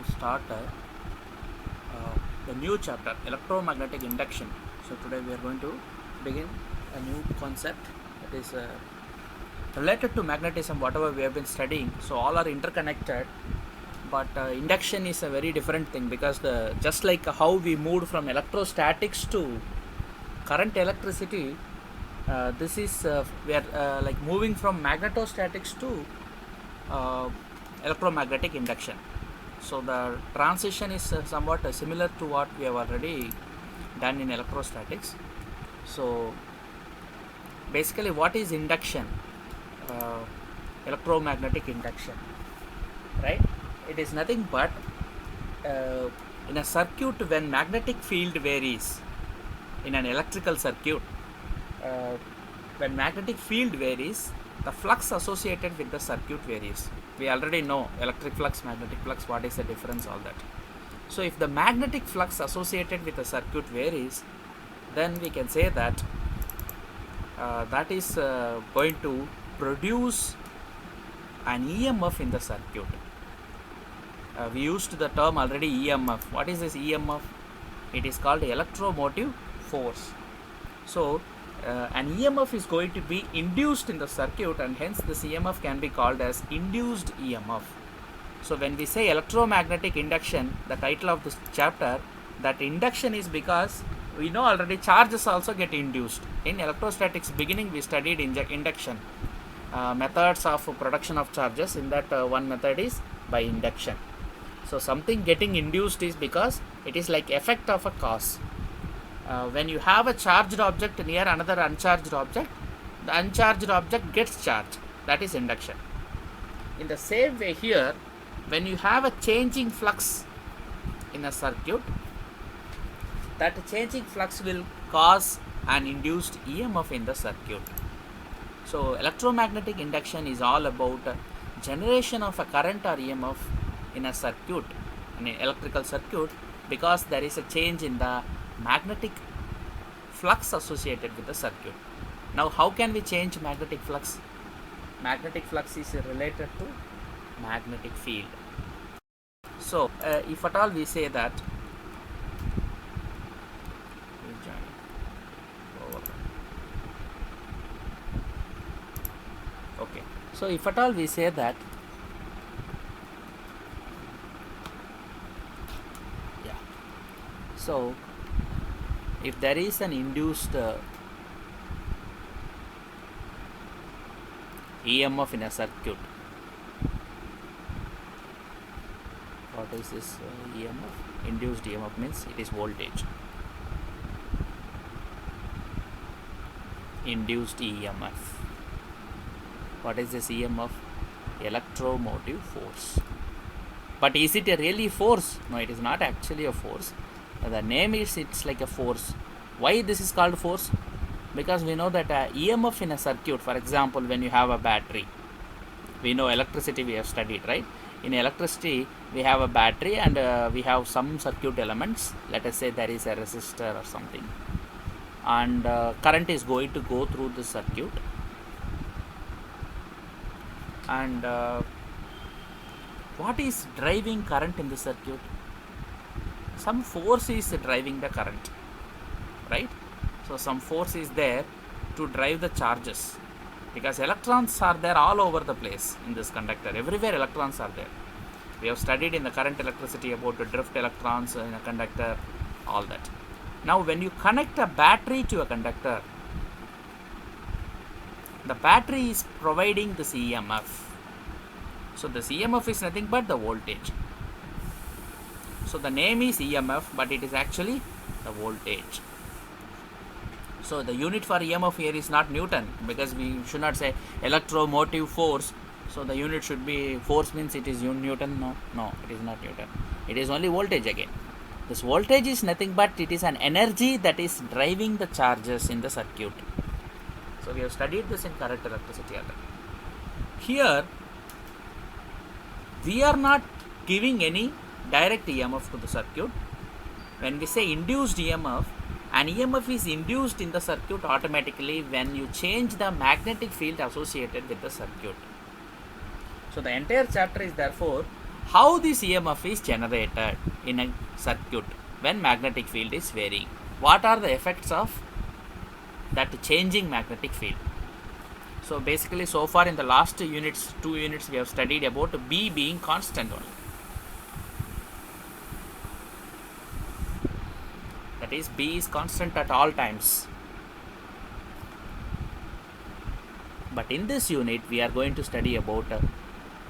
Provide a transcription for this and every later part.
start the new chapter, electromagnetic induction. So today we are going to begin a new concept that is related to magnetism, whatever we have been studying. So all are interconnected, but induction is a very different thing, because just like how we moved from electrostatics to current electricity, this is we are like moving from magnetostatics to electromagnetic induction. So the transition is somewhat similar to what we have already done in electrostatics. So basically, what is induction? Electromagnetic induction, right? It is nothing but in a circuit, when magnetic field varies in an electrical circuit, when magnetic field varies, the flux associated with the circuit varies. We already know electric flux, magnetic flux, what is the difference, all that. So if the magnetic flux associated with the circuit varies, then we can say that that is going to produce an EMF in the circuit. We used the term already, EMF. What is this EMF? It is called electromotive force. So an EMF is going to be induced in the circuit, and hence this EMF can be called as induced EMF. So when we say electromagnetic induction, the title of this chapter, that induction is because we know already charges also get induced. In electrostatics beginning we studied induction, methods of production of charges. In that one method is by induction. So something getting induced is because it is like effect of a cause. When you have a charged object near another uncharged object, the uncharged object gets charged. That is induction. In the same way here, when you have a changing flux in a circuit, that changing flux will cause an induced EMF in the circuit. So electromagnetic induction is all about generation of a current or EMF in a circuit, in an electrical circuit, because there is a change in the magnetic flux associated with the circuit. Now how can we change magnetic flux? Magnetic flux is related to magnetic field. So if at all we say that okay, so if at all we say that so if there is an induced EMF in a circuit, what is this EMF? Induced EMF means it is voltage. Induced EMF. What is this EMF? Electromotive force. But is it a really force? No, it is not actually a force. The name is, it's like a force. Why this is called force? Because we know that EMF in a circuit, for example, when you have a battery, we know electricity we have studied, right? In electricity we have a battery and we have some circuit elements. Let us say there is a resistor or something, and current is going to go through the circuit, and what is driving current in the circuit? Some force is driving the current, right? So some force is there to drive the charges, because electrons are there all over the place in this conductor. Everywhere electrons are there. We have studied in the current electricity about the drift electrons in a conductor, all that. Now when you connect a battery to a conductor, the battery is providing this EMF. So this EMF is nothing but the voltage. So the name is EMF, but it is actually the voltage. So the unit for EMF here is not Newton, because we should not say electromotive force. So the unit should be, force means it is Newton. No, it is not Newton. It is only voltage again. This voltage is nothing but it is an energy that is driving the charges in the circuit. So we have studied this in current electricity already. Here we are not giving any direct EMF to the circuit. When we say induced EMF, an EMF is induced in the circuit automatically when you change the magnetic field associated with the circuit. So the entire chapter is therefore how this EMF is generated in a circuit when magnetic field is varying. What are the effects of that changing magnetic field? So basically, so far in the last 2 units, we have studied about B being constant only. That is, B is constant at all times. But in this unit, we are going to study about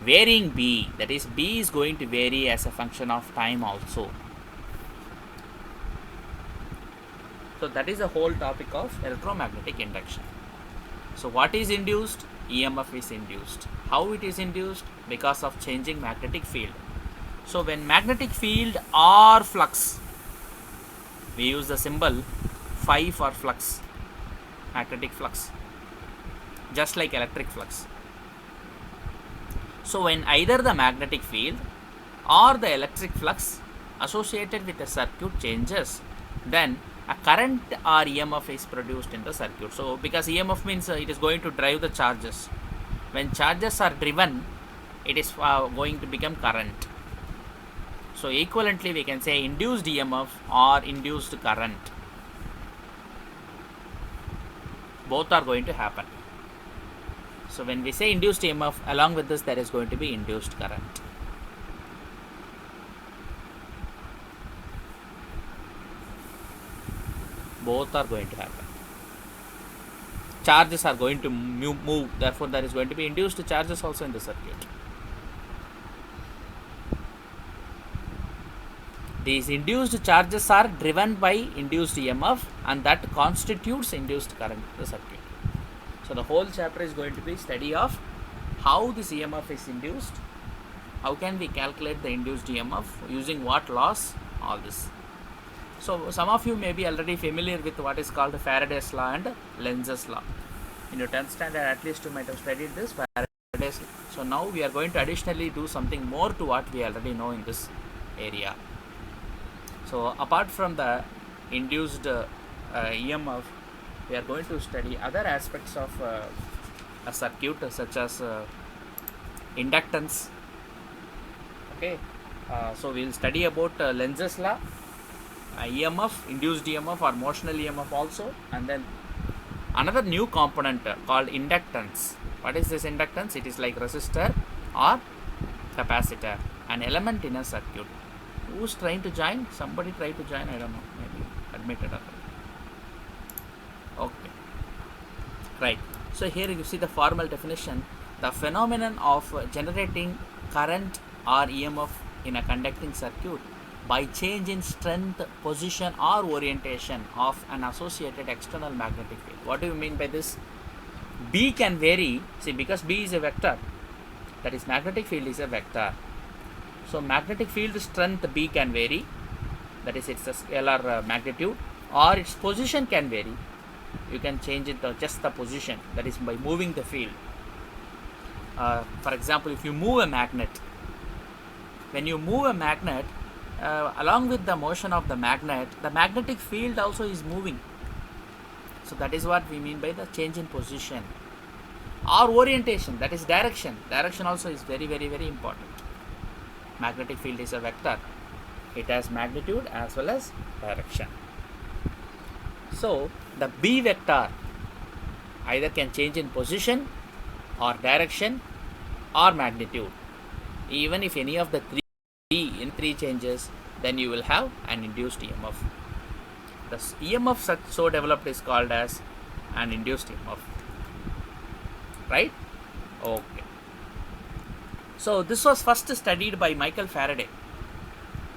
varying B. That is, B is going to vary as a function of time also. So that is the whole topic of electromagnetic induction. So what is induced? EMF is induced. How it is induced? Because of changing magnetic field. So when magnetic field or flux, we use the symbol phi for flux, magnetic flux, just like electric flux. So when either the magnetic field or the electric flux associated with a circuit changes, then a current or EMF is produced in the circuit. So because EMF means it is going to drive the charges. When charges are driven, it is going to become current. So equivalently, we can say induced EMF or induced current. Both are going to happen. So when we say induced EMF, along with this there is going to be induced current. Both are going to happen. Charges are going to move, therefore there is going to be induced charges also in the circuit. These induced charges are driven by induced EMF, and that constitutes induced current in the circuit. So the whole chapter is going to be study of how this EMF is induced, how can we calculate the induced EMF, using what laws, all this. So some of you may be already familiar with what is called Faraday's law and Lenz's law. In your 10th standard, at least you might have studied this Faraday's law. So now we are going to additionally do something more to what we already know in this area. So apart from the induced EMF, we are going to study other aspects of a circuit, such as inductance. Okay, so we will study about Lenz's law, EMF, induced EMF or motional EMF also, and then another new component called inductance. What is this inductance? It is like resistor or capacitor, an element in a circuit. Who's trying to join? Somebody try to join, I don't know, maybe admitted. Okay, right. So here you see the formal definition: the phenomenon of generating current or EMF in a conducting circuit by change in strength, position or orientation of an associated external magnetic field. What do you mean by this? B can vary, see, because B is a vector, that is magnetic field is a vector. So magnetic field strength B can vary, that is its a scalar magnitude, or its position can vary. You can change it just the position, that is by moving the field. For example, if you move a magnet, when you move a magnet, along with the motion of the magnetic field also is moving. So that is what we mean by the change in position or orientation, that is direction. Direction also is very, very, very important. Magnetic field is a vector. It has magnitude as well as direction. So the B vector either can change in position or direction or magnitude. Even if any of the three changes, then you will have an induced EMF. The EMF so developed is called as an induced EMF. Right? Okay. So this was first studied by Michael Faraday.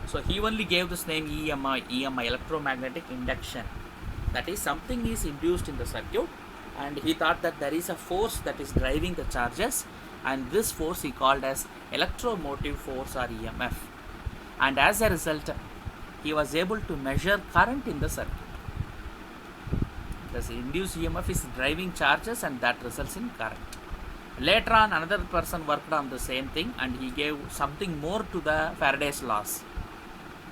So he only gave this name EMI, electromagnetic induction. That is, something is induced in the circuit, and he thought that there is a force that is driving the charges, and this force he called as electromotive force or EMF. And as a result, he was able to measure current in the circuit. The induced EMF is driving charges, and that results in current. Later on, another person worked on the same thing, and he gave something more to the Faraday's laws.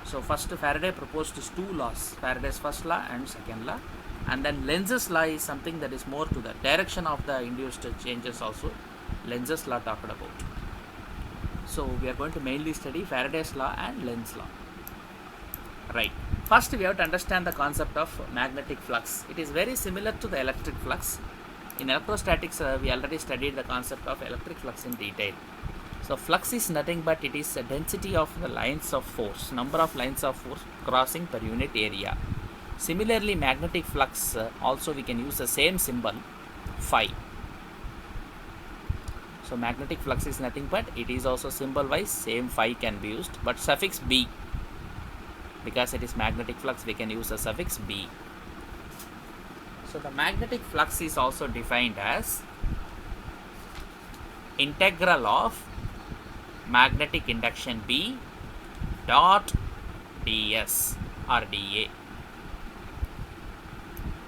So first Faraday proposed two laws, Faraday's first law and second law, and then Lenz's law is something that is more to the direction of the induced changes also. Lenz's law talked about. So we are going to mainly study Faraday's law and Lenz's law. Right. First we have to understand the concept of magnetic flux. It is very similar to the electric flux. In electrostatics, we already studied the concept of electric flux in detail. So flux is nothing but it is a density of the lines of force, number of lines of force crossing per unit area. Similarly, magnetic flux also we can use the same symbol phi. So magnetic flux is nothing but it is also symbol wise same phi can be used, but suffix b, because it is magnetic flux we can use the suffix b. So the magnetic flux is also defined as integral of magnetic induction B dot ds or dA.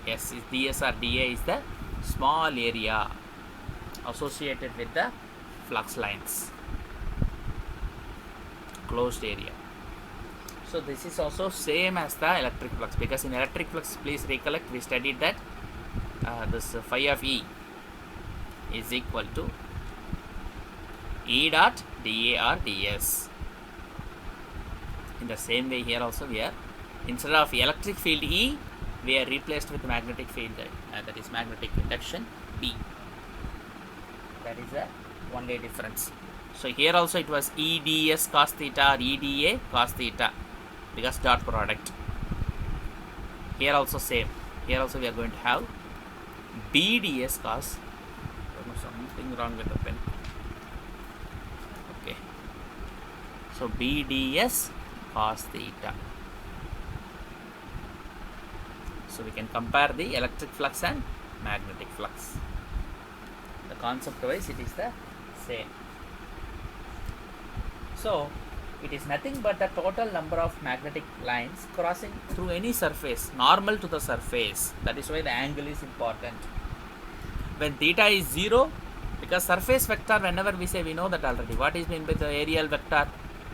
Yes, ds or dA is the small area associated with the flux lines, closed area. So this is also same as the electric flux, because in electric flux, please recollect, we studied that this phi of E is equal to E dot dA or ds. In the same way here also we are, instead of electric field E, we are replaced with magnetic field, that is magnetic induction B. That is the only difference. So here also it was E ds cos theta or E dA cos theta, because dot product. Here also same. Here also we are going to have B ds cos. Something wrong with the pen. Okay. So B ds cos theta. So we can compare the electric flux and magnetic flux. The concept wise it is the same. So it is nothing but the total number of magnetic lines crossing through any surface, normal to the surface. That is why the angle is important. When theta is 0, because surface vector, whenever we say, we know that already. What is meant by the aerial vector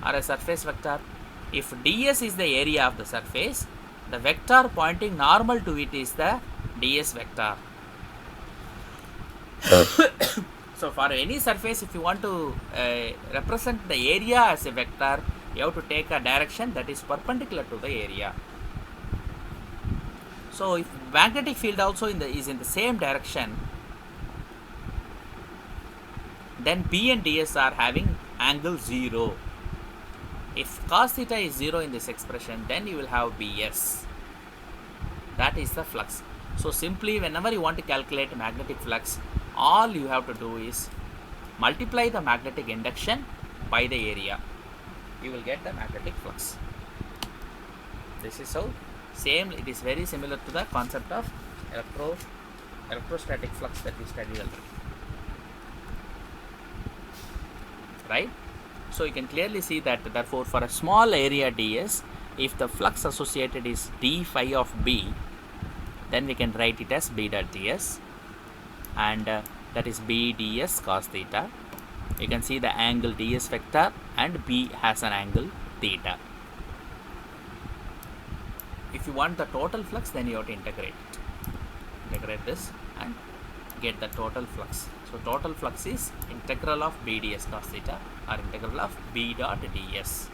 or a surface vector? If ds is the area of the surface, the vector pointing normal to it is the ds vector. So for any surface, if you want to represent the area as a vector, you have to take a direction that is perpendicular to the area. So if magnetic field also is in the same direction, then B and ds are having angle 0. If cos theta is 0 in this expression, then you will have Bs. That is the flux. So simply whenever you want to calculate magnetic flux, all you have to do is multiply the magnetic induction by the area. You will get the magnetic flux. This is how same, it is very similar to the concept of electrostatic flux that we studied already. Right? So you can clearly see that therefore for a small area ds, if the flux associated is d phi of B, then we can write it as B dot ds, and that is B ds cos theta. You can see the angle ds vector and B has an angle theta. If you want the total flux, then you have to integrate it. Integrate this and get the total flux. So total flux is integral of B ds cos theta or integral of B dot ds.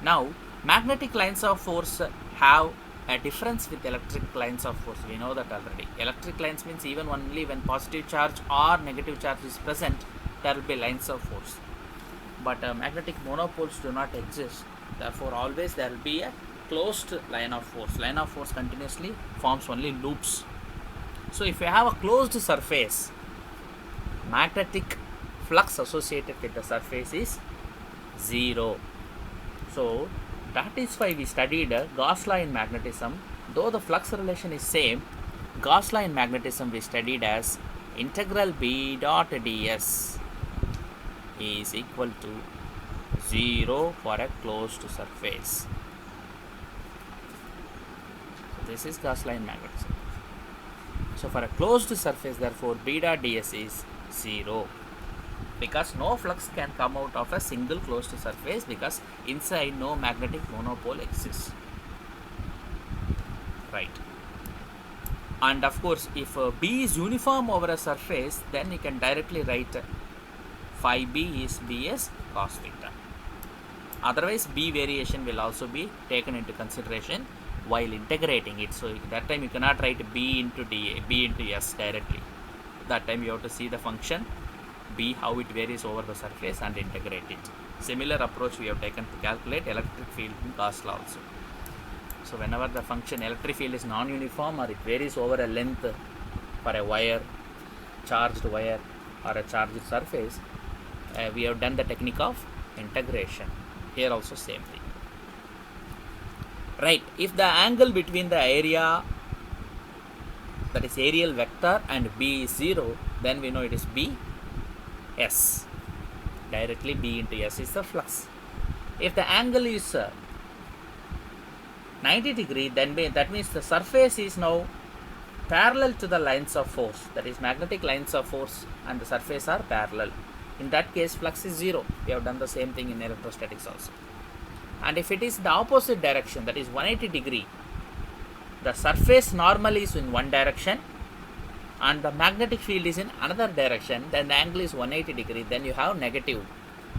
Now magnetic lines of force have a difference with electric lines of force. We know that already. Electric lines means even only when positive charge or negative charge is present, there will be lines of force. But magnetic monopoles do not exist. Therefore always there will be a closed line of force. Line of force continuously forms only loops. So if you have a closed surface, magnetic flux associated with the surface is 0. So that is why we studied Gauss law in magnetism. Though the flux relation is same, Gauss law in magnetism we studied as integral B dot ds is equal to 0 for a closed surface. So this is Gauss law in magnetism. So for a closed surface, therefore B dot ds is 0. Because no flux can come out of a single closed surface, because inside no magnetic monopole exists. Right. And of course, if B is uniform over a surface, then you can directly write phi b is bs cos theta. Otherwise, b variation will also be taken into consideration while integrating it. So that time you cannot write b into dA, b into s directly. That time you have to see the function b, how it varies over the surface, and integrate it. Similar approach we have taken to calculate electric field in Gauss law also. So whenever the function electric field is non-uniform or it varies over a length for a wire, charged wire or a charged surface, we have done the technique of integration. Here also same thing. Right, if the angle between the area, that is aerial vector, and b is 0, then we know it is b s. Directly b into s is the flux. If the angle is 90 degree, then that means the surface is now parallel to the lines of force, that is magnetic lines of force, and the surface are parallel. In that case, flux is 0. We have done the same thing in electrostatics also. And if it is the opposite direction, that is 180 degree, the surface normally is in one direction and the magnetic field is in another direction, then the angle is 180 degree, then you have negative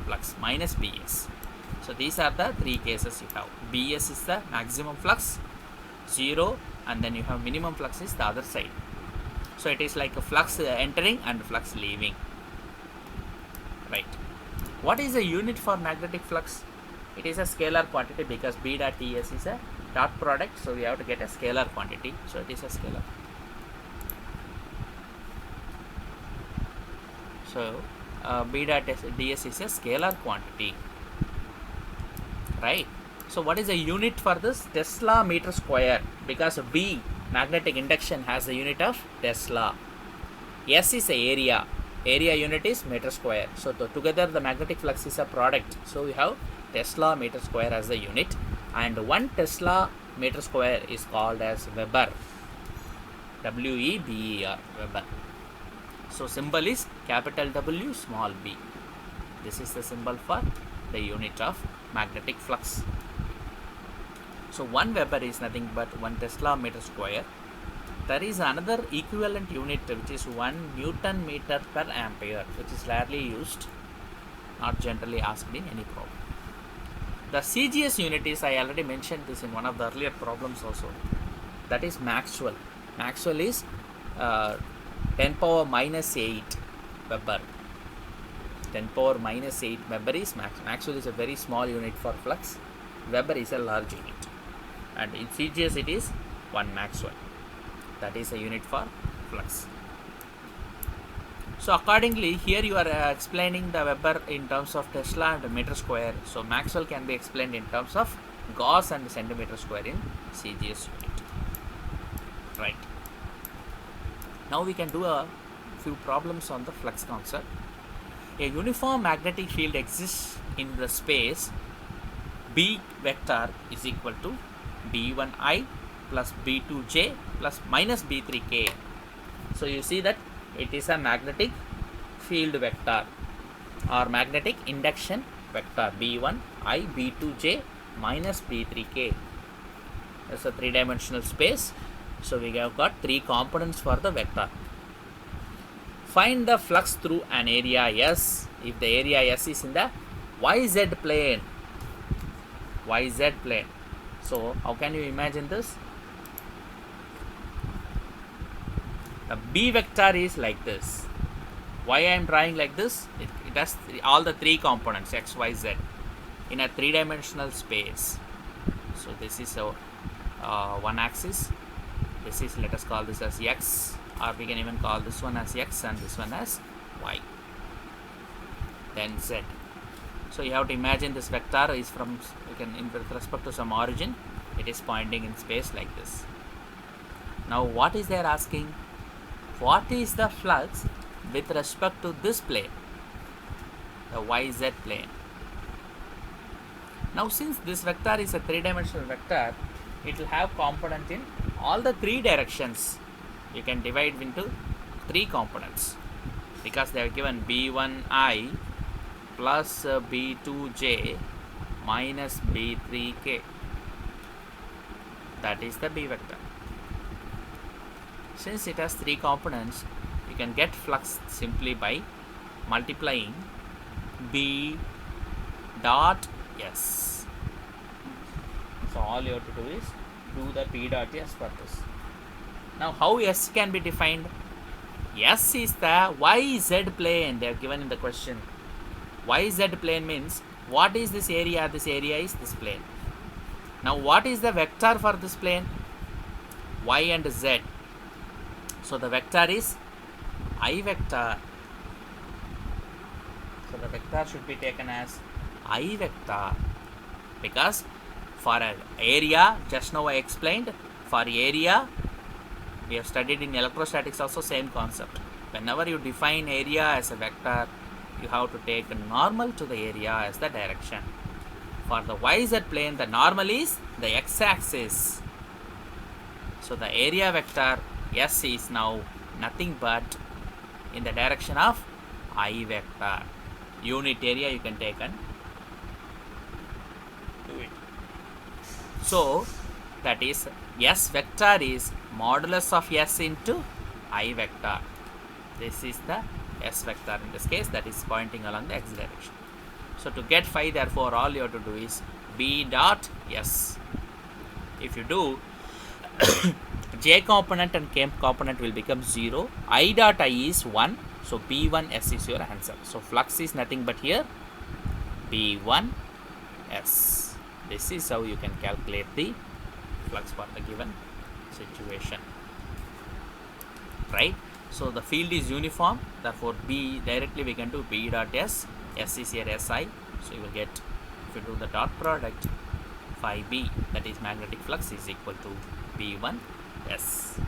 flux, minus bs. So these are the three cases you have. Bs is the maximum flux, 0, and then you have minimum flux is the other side. So it is like a flux entering and flux leaving. Right. What is the unit for magnetic flux? It is a scalar quantity because b dot ts is a dot product, so we have to get a scalar quantity. So it is a scalar. So b dot ds is a scalar quantity. Right. So what is the unit for this? Tesla meter square, because B, magnetic induction, has the unit of Tesla. S is the area. Area unit is meter square. So together the magnetic flux is a product. So we have Tesla meter square as the unit, and 1 Tesla meter square is called as Weber. W-E-B-E-R, Weber. So symbol is capital W, small b. This is the symbol for the unit of magnetic flux. So 1 Weber is nothing but 1 Tesla meter square. There is another equivalent unit which is 1 Newton meter per ampere, which is rarely used, not generally asked in any problem. The CGS unit is, I already mentioned this in one of the earlier problems also, that is Maxwell. Maxwell is 10 power minus 8 Weber. 10 power minus 8 Weber is Maxwell is a very small unit for flux. Weber is a large unit. And in CGS it is 1 Maxwell. That is a unit for flux. So accordingly, here you are explaining the Weber in terms of Tesla and meter square. So Maxwell can be explained in terms of Gauss and centimeter square in CGS unit. Right. Now we can do a few problems on the flux concept. A uniform magnetic field exists in the space. B vector is equal to B1I plus B2J plus minus B3K. So you see that it is a magnetic field vector or magnetic induction vector, B1I, B2J minus B3K. That's a three-dimensional space. So we have got 3 components for the vector. Find the flux through an area S if the area S is in the YZ plane. YZ plane. So how can you imagine this? The B vector is like this. Why I am drawing like this? It has all the 3 components X, Y, Z in a 3-dimensional space. So this is a one axis. This is, let us call this as X, or we can even call this one as X and this one as Y. Then Z. So you have to imagine this vector is from, you can, with respect to some origin, it is pointing in space like this. Now what is there asking? What is the flux with respect to this plane, the YZ plane? Now since this vector is a 3-dimensional vector, it will have component in all the 3 directions. You can divide into 3 components because they are given B1I plus B2J minus B3K. That is the B vector. Since it has 3 components, you can get flux simply by multiplying B dot S. So all you have to do is do the B dot S for this. Now how S can be defined? S is the YZ plane they have given in the question. YZ plane means what is this area? This area is this plane. Now what is the vector for this plane? Y and Z. So the vector is I vector. So the vector should be taken as I vector, because for an area, just now I explained, for area we have studied in electrostatics also same concept. Whenever you define area as a vector, you have to take a normal to the area as the direction. For the YZ plane, the normal is the x-axis. So the area vector S is now nothing but in the direction of I vector. Unit area you can take and do it. So that is S vector is modulus of S into I vector. This is the S vector in this case, that is pointing along the x direction. So to get phi, therefore all you have to do is B dot S. If you do, J component and K component will become 0. I dot I is 1. So B1S is your answer. So flux is nothing but here B1S. This is how you can calculate the flux for the given situation. Right? So the field is uniform. Therefore B directly we can do B dot S. S is here SI. So you will get, if you do the dot product, phi B, that is magnetic flux, is equal to B1S.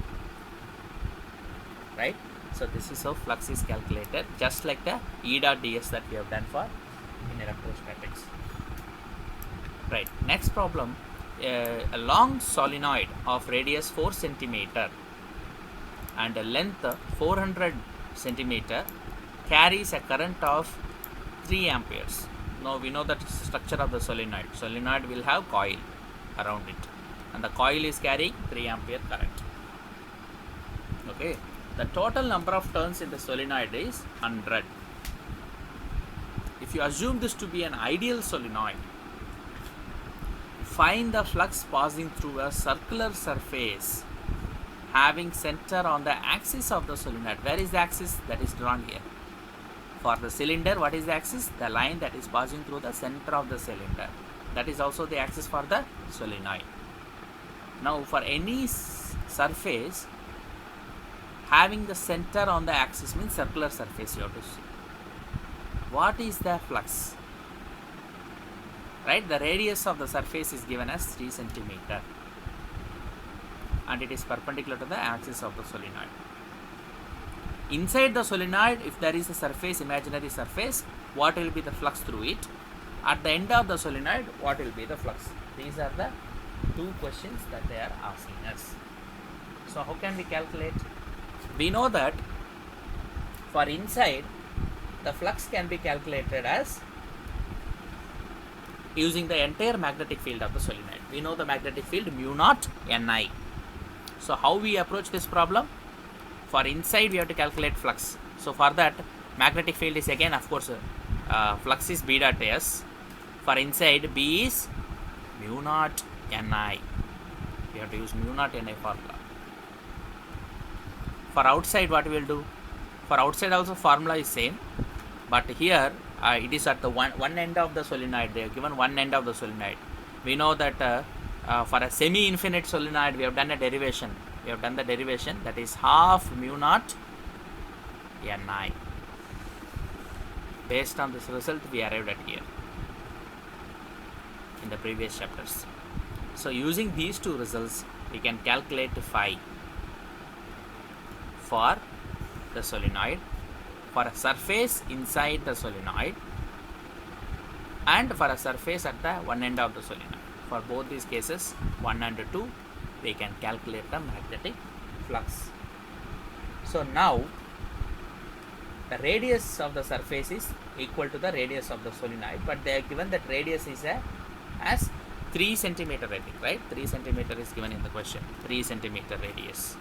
Right? So this is how flux is calculated, just like the E dot ds that we have done for in electrostatics. Right. Next problem, a long solenoid of radius 4 centimeter and a length 400 centimeter carries a current of 3 amperes. Now we know that structure of the solenoid. Solenoid will have coil around it, and the coil is carrying 3 ampere current. Okay. The total number of turns in the solenoid is 100. If you assume this to be an ideal solenoid, find the flux passing through a circular surface having center on the axis of the solenoid. Where is the axis? That is drawn here. For the cylinder, what is the axis? The line that is passing through the center of the cylinder. That is also the axis for the solenoid. Now for any surface having the center on the axis means circular surface you have to see. What is the flux? Right? The radius of the surface is given as 3 centimeter and it is perpendicular to the axis of the solenoid. Inside the solenoid, if there is a surface, imaginary surface, what will be the flux through it? At the end of the solenoid, what will be the flux? These are the two questions that they are asking us. So how can we calculate? We know that for inside, the flux can be calculated as using the entire magnetic field of the solenoid. We know the magnetic field mu naught Ni. So how we approach this problem? For inside we have to calculate flux. So for that, magnetic field is again, of course, flux is B dot S. For inside, B is mu naught Ni. We have to use mu naught Ni formula. For outside, what we will do? For outside also formula is same, but here it is at the one end of the solenoid. They have given one end of the solenoid. We know that for a semi-infinite solenoid, we have done a derivation. We have done the derivation, that is half mu naught Ni. Based on this result, we arrived at here in the previous chapters. So using these two results, we can calculate phi for the solenoid, for a surface inside the solenoid, and for a surface at the one end of the solenoid. For both these cases, 1 and 2, we can calculate the magnetic flux. So now the radius of the surface is equal to the radius of the solenoid, but they are given that radius is as 3 centimeter, I think, right? 3 centimeter is given in the question, 3 centimeter radius.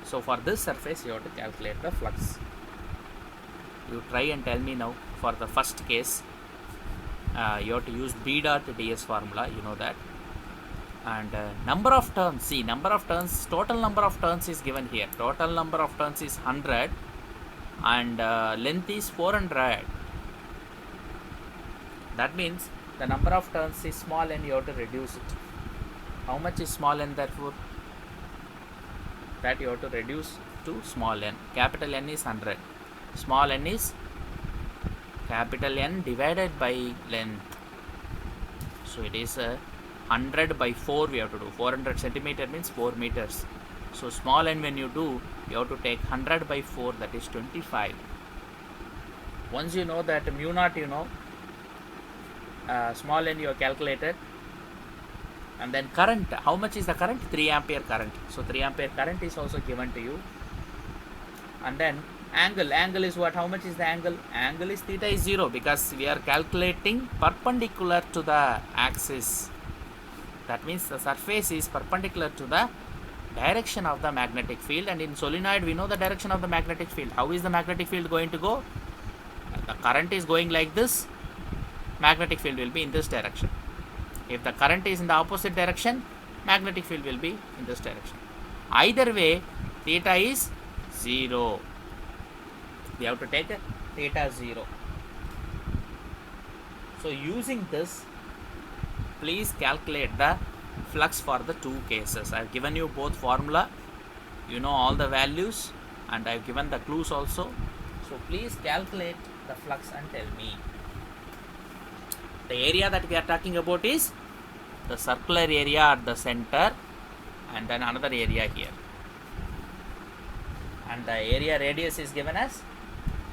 So for this surface, you have to calculate the flux. You try and tell me now for the first case. You have to use B dot ds formula, you know that. And number of turns, see, number of turns, total number of turns is given here. Total number of turns is 100 and length is 400. That means the number of turns is small n, you have to reduce it. How much is small n therefore? That you have to reduce to small n. Capital N is 100. Small n is capital N divided by length. So it is 100 by 4 we have to do. 400 centimeter means 4 meters. So small n when you do, you have to take 100 by 4, that is 25. Once you know that mu naught, you know, small n you have calculated. And then current, how much is the current? 3 ampere current. So 3 ampere current is also given to you. And then angle is what? How much is the angle? Angle is theta is 0 because we are calculating perpendicular to the axis. That means the surface is perpendicular to the direction of the magnetic field, and in solenoid we know the direction of the magnetic field. How is the magnetic field going to go? The current is going like this, magnetic field will be in this direction. If the current is in the opposite direction, magnetic field will be in this direction. Either way, theta is 0. We have to take theta 0. So using this, please calculate the flux for the two cases. I have given you both formula, you know all the values, and I have given the clues also. So please calculate the flux and tell me. The area that we are talking about is the circular area at the center, and then another area here, and the area radius is given as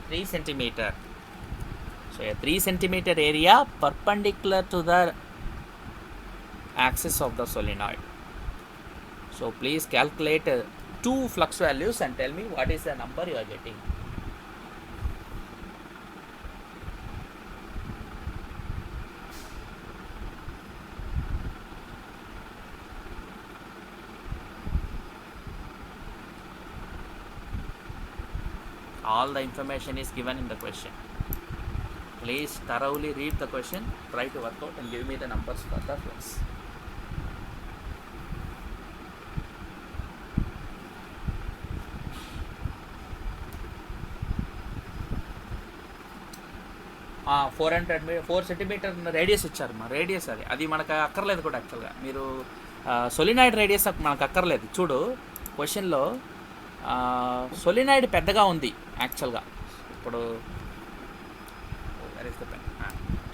3 centimeter. So a 3 centimeter area perpendicular to the axis of the solenoid. So please calculate two flux values and tell me what is the number you are getting. All the information is given in the question. Please thoroughly read the question, try to work out and give me the numbers for the flux. Four 4 centimetre radius ఇచ్చారమ్మా. Radius అది మనకు అక్కర్లేదు కూడా. యాక్చువల్గా మీరు solenoid radius మనకు అక్కర్లేదు. చూడు క్వశ్చన్లో సొలినాయిడ్ పెద్దగా ఉంది యాక్చువల్గా. ఇప్పుడు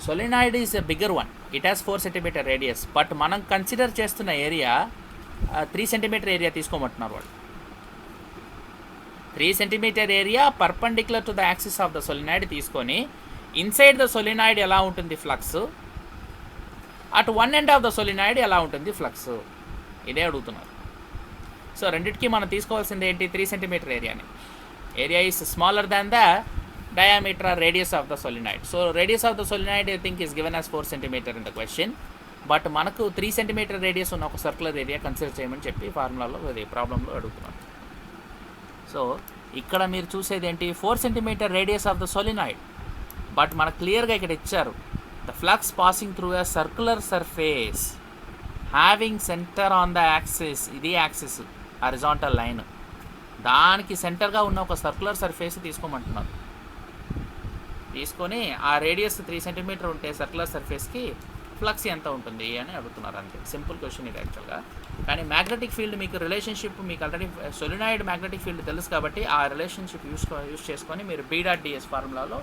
solenoid is a bigger one, it has 4 centimetre radius. But మనం కన్సిడర్ చేస్తున్న ఏరియా 3 సెంటీమీటర్ ఏరియా తీసుకోమంటున్నారు వాళ్ళు. 3 centimetre area perpendicular to the axis of the solenoid తీసుకొని ఇన్సైడ్ ద సొలినాయిడ్ ఎలా ఉంటుంది ఫ్లక్స్, అటు one end of the solenoid ఎలా ఉంటుంది ఫ్లక్స్, ఇదే అడుగుతున్నారు. సో రెండింటికి మనం తీసుకోవాల్సింది ఏంటి? 3 సెంటీమీటర్ ఏరియాని. Area is smaller than the diameter or radius of the solenoid. So radius of the solenoid I think is given as 4 centimeter in the question, but మనకు 3 centimeter radius ఉన్న ఒక సర్క్యులర్ ఏరియా కన్సిడర్ చేయమని చెప్పి ఫార్ములాలో అది ప్రాబ్లంలో అడుగుతున్నాను. So ఇక్కడ మీరు చూసేది ఏంటి? 4 centimeter radius of the solenoid, but మనకు క్లియర్గా ఇక్కడ ఇచ్చారు the flux passing through a circular surface having centre on the axis. ఇది యాక్సిస్ హారిజాంటల్ లైన్, దానికి సెంటర్గా ఉన్న ఒక సర్క్యులర్ సర్ఫేస్ తీసుకోమంటున్నారు. తీసుకొని ఆ రేడియస్ 3 సెంటీమీటర్ ఉంటే సర్క్యులర్ సర్ఫేస్కి ఫ్లక్స్ ఎంత ఉంటుంది అని అడుగుతున్నారు. అంతే, సింపుల్ క్వశ్చన్ ఇది యాక్చువల్గా. కానీ మ్యాగ్నెటిక్ ఫీల్డ్ మీకు రిలేషన్షిప్ మీకు ఆల్రెడీ సొలినాయిడ్ మ్యాగ్నెటిక్ ఫీల్డ్ తెలుసు కాబట్టి ఆ రిలేషన్షిప్ యూస్ చేసుకొని మీరు B.ds ఫార్ములాలో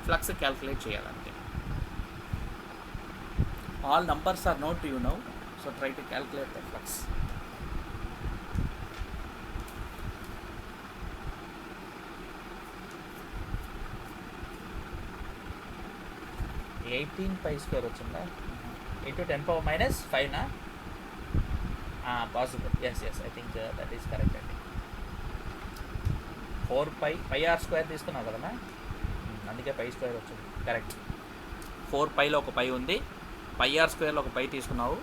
ఫ్లక్స్ క్యాల్కులేట్ చేయాలంతే. All numbers are note you know, so try to calculate the flux. (18π² వచ్చిందా? into 10 power minus 5 నా? Possible. Yes I think that is correct అండి. 4π πr² తీసుకున్నావు కదమ్మా, అందుకే π² వచ్చింది. కరెక్ట్. 4πలో ఒక π ఉంది, πr² ఒక π తీసుకున్నావు,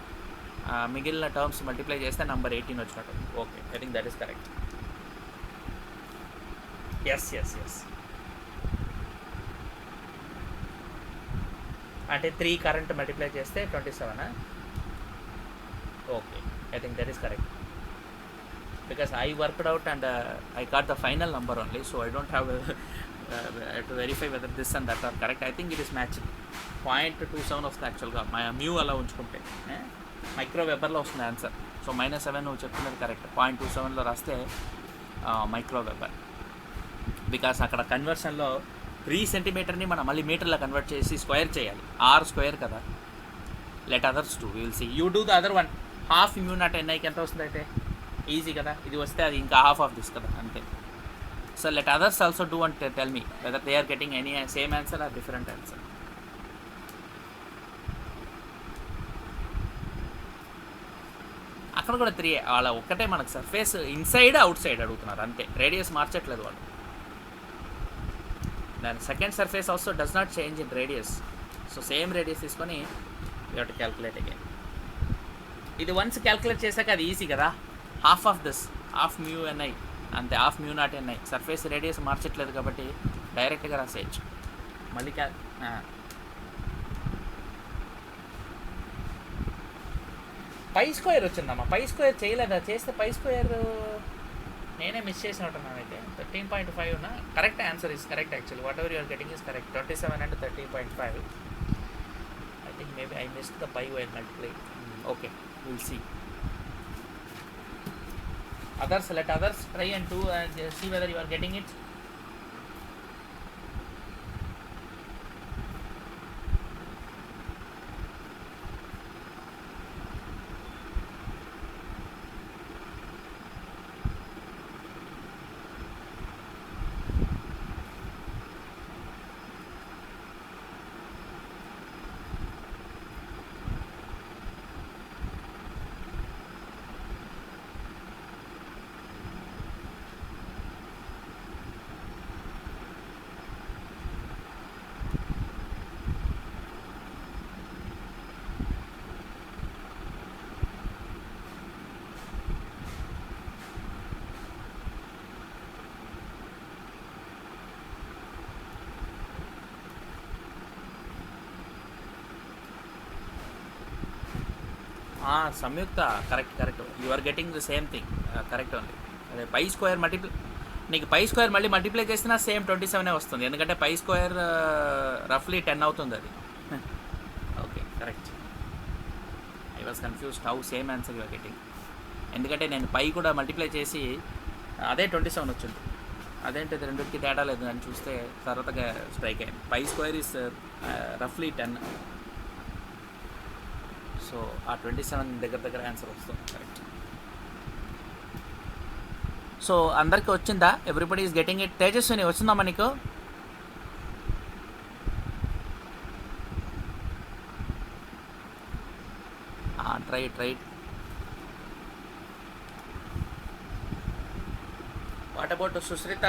మిగిలిన టర్మ్స్ మల్టిప్లై చేస్తే నెంబర్ 18 వచ్చినట్టు. Okay, I think that is correct. Yes అంటే 3 కరెంట్ మల్టిప్లై చేస్తే 27. Okay, I think that is correct because I worked out and I got the final number only, so I don't have I have to verify whether this and that are correct. I think it is matching. 0.27 వస్తుంది యాక్చువల్గా మా mu అలా ఉంచుకుంటే, micro వెబర్లో వస్తుంది answer. So -7 నువ్వు చెప్తున్నది correct. 0.27లో రాస్తే micro weber, because అక్కడ కన్వర్షన్లో 3 సెంటీమీటర్ని మనం మళ్ళీ మీటర్లో కన్వర్ట్ చేసి స్క్వేర్ చేయాలి. R స్క్వేర్ కదా. Let others to will see. You do the other one. Half mu not ఎన్ఐకి ఎంత వస్తుంది అయితే? ఈజీ కదా. ఇది వస్తే అది ఇంకా హాఫ్ ఆఫ్ దిస్ కదా, అంతే. So let others also do and tell me whether they are getting any same answer or different answer. అక్కడ కూడా 3 వాళ్ళ ఒక్కటే మనకు సర్ఫేస్ ఇన్సైడ్ అవుట్ సైడ్ అడుగుతున్నారు అంతే, రేడియస్ మార్చట్లేదు వాళ్ళు. దాని second surface also does not change in radius. So same radius తీసుకొని you have to calculate again. ఇది వన్స్ క్యాల్కులేట్ చేశాక అది ఈజీ కదా. Half of this, half mu NI అంతే, half mu not NI. Surface radius మార్చట్లేదు కాబట్టి డైరెక్ట్గా రాసేయచ్చు. మళ్ళీ పై స్క్వేర్ వచ్చిందమ్మా. పై స్క్వేర్ చేయలేదా? చేస్తే పై స్క్వేర్ నేనే మిస్ చేసినట్టున్నాను అయితే. 13.5 ఉన్నా. Correct answer is correct actually. Whatever you're getting is correct. 27 and 13.5. I think maybe I missed the pi while multiply. Okay, will see. Others, let others try and do and see whether you are getting it. Samyukta correct. You are getting the same thing, correct only. అదే pi square నీకు pi square మళ్ళీ multiply చేసినా same 27 వస్తుంది, ఎందుకంటే pi square రఫ్లీ 10 అవుతుంది అది. Okay, correct. I was confused how same answer you are getting. ఎందుకంటే నేను పై కూడా మల్టిప్లై చేసి అదే 27 వచ్చింది. అదేంటి రెండుకి తేడా లేదు అని చూస్తే తర్వాతగా స్ట్రైక్ అయింది. పై స్క్వేర్ ఈస్ రఫ్లీ 10. సో ఆ 27 దగ్గర ఆన్సర్ వస్తుంది, కరెక్ట్. సో అందరికీ వచ్చిందా? Everybody is getting it. Tejaswini వచ్చిందమ్మా నీకు? Try. What about Sushritha?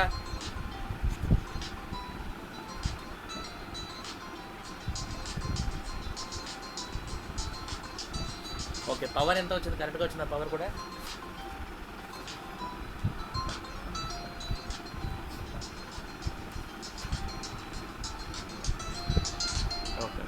Okay, power ఎంత వచ్చింది? కరెక్ట్గా వచ్చిందా పవర్ కూడా? Okay,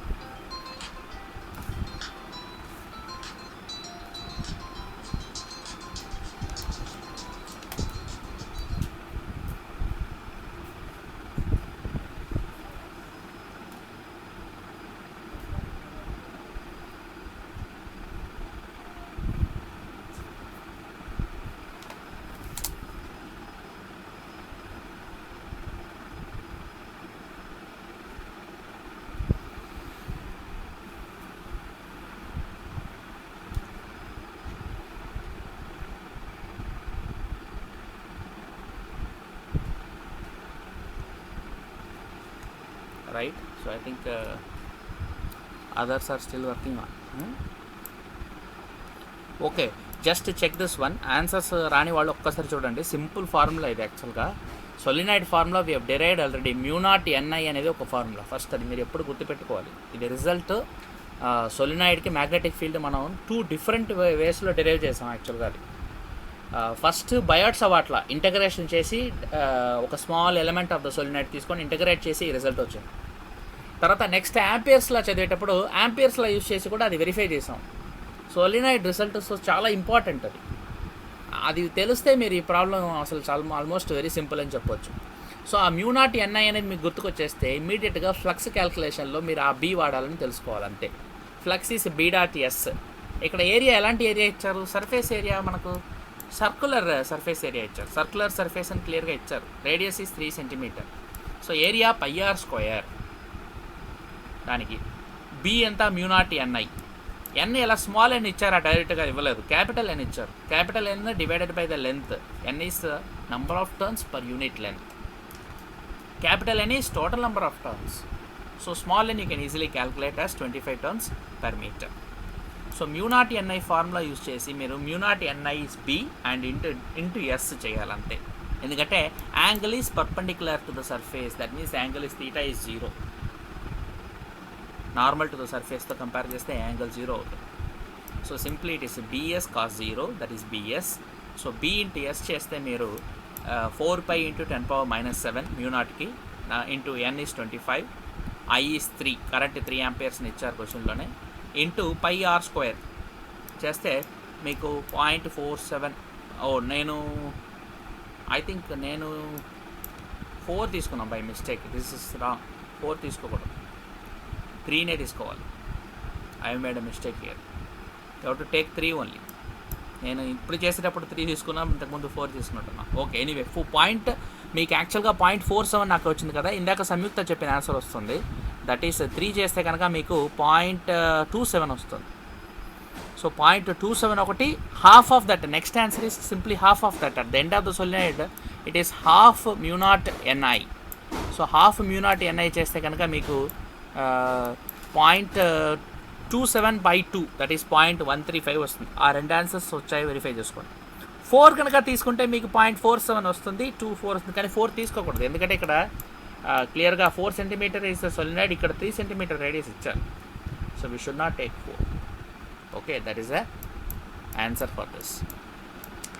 right. So I think others are still working on. Okay, just check this one. Answers రాని వాళ్ళు ఒక్కసారి చూడండి. సింపుల్ ఫార్ములా ఇది యాక్చువల్గా. Solenoid formula we have derived already. μ0 అనేది ఒక ఫార్ములా. ఫస్ట్ అది మీరు ఎప్పుడు గుర్తుపెట్టుకోవాలి. ఇది రిజల్ట్ సొలినాయిడ్కి మ్యాగ్నెటిక్ ఫీల్డ్ మనం 2 డిఫరెంట్ వేస్లో డెరైవ్ చేసాం యాక్చువల్గా. అది ఫస్ట్ బయాట్ సవాట్లా ఇంటగ్రేషన్ చేసి ఒక small element of the solenoid తీసుకొని ఇంటగ్రేట్ చేసి ఈ రిజల్ట్ వచ్చింది. తర్వాత నెక్స్ట్ యాంపియర్స్లో చదివేటప్పుడు యాంపియర్స్లో యూజ్ చేసి కూడా అది వెరిఫై చేసాం. సోలినాయిడ్ రిజల్ట్ చాలా ఇంపార్టెంట్ అది. అది తెలిస్తే మీరు ఈ ప్రాబ్లం అసలు చాలా ఆల్మోస్ట్ వెరీ సింపుల్ అని చెప్పొచ్చు. సో ఆ మ్యూనాట్ ఎన్ఐ అనేది మీకు గుర్తుకొచ్చేస్తే ఇమీడియట్గా ఫ్లక్స్ క్యాల్కులేషన్లో మీరు ఆ బీ వాడాలని తెలుసుకోవాలంతే. Flux is B dot S. ఇక్కడ ఏరియా ఎలాంటి ఏరియా ఇచ్చారు? సర్ఫేస్ ఏరియా మనకు సర్క్యులర్ సర్ఫేస్ ఏరియా ఇచ్చారు. సర్క్యులర్ సర్ఫేస్ అని క్లియర్గా ఇచ్చారు. Radius is 3 centimetre. So area πr². దానికి బి ఎంత? Mu naught NI. ఎన్ ఎలా స్మాల్ ఎన్ ఇచ్చారా? డైరెక్ట్గా ఇవ్వలేదు, క్యాపిటల్ ఎన్ ఇచ్చారు. Capital N divided by the length. N is number of turns per unit length. Capital N is total number of turns. So small n you can easily calculate as 25 turns per meter. So mu naught ni formula use chesi meeru mu naught ni is b and into s cheyalante. Endukante angle is perpendicular to the surface, that means angle is theta is 0. Normal to the surface to compare cheste angle 0 avutundi. So simply it is bs cos 0, that is bs. So b into s cheste meeru 4 pi into 10 power minus 7 mu naught ki into n is 25, I is 3, current 3 amperes ni ఇచ్చారు క్వశ్చన్లోనే, into πr² చేస్తే మీకు 0.47. నేను I think నేను 4 తీసుకున్నాను by mistake. This is wrong. 4 తీసుకోకూడదు, 3నే తీసుకోవాలి. I made a mistake here. You have to take 3 only. నేను ఇప్పుడు చేసేటప్పుడు 3 తీసుకున్నాను, ఇంతకుముందు 4 తీసుకున్నట్టున్నా. ఓకే, ఎనీవే పాయింట్ మీకు యాక్చువల్గా 0.47 నాకు వచ్చింది కదా, ఇందాక సంయుక్త చెప్పిన ఆన్సర్ వస్తుంది. దట్ ఈస్ 3 చేస్తే కనుక మీకు 0.27 వస్తుంది. సో 0.27 ఒకటి, half of that. Next answer is simply half of that. At the end of the solenoid it is half mu naught ni. So half mu naught ni చేస్తే కనుక మీకు 0.27/2, that is 0.135 వస్తుంది. ఆ రెండు ఆన్సర్స్ వచ్చాయి, verify చేసుకోండి. 4 కనుక తీసుకుంటే మీకు 0.47 వస్తుంది, 2.4 వస్తుంది. కానీ 4 తీసుకోకూడదు, ఎందుకంటే ఇక్కడ క్లియర్గా 4 సెంటీమీటర్ ఇస్ సోలినాయిడ్, ఇక్కడ 3 సెంటీమీటర్ రేడియస్ ఇచ్చారు. So we should not take 4. Okay, that is the answer for this.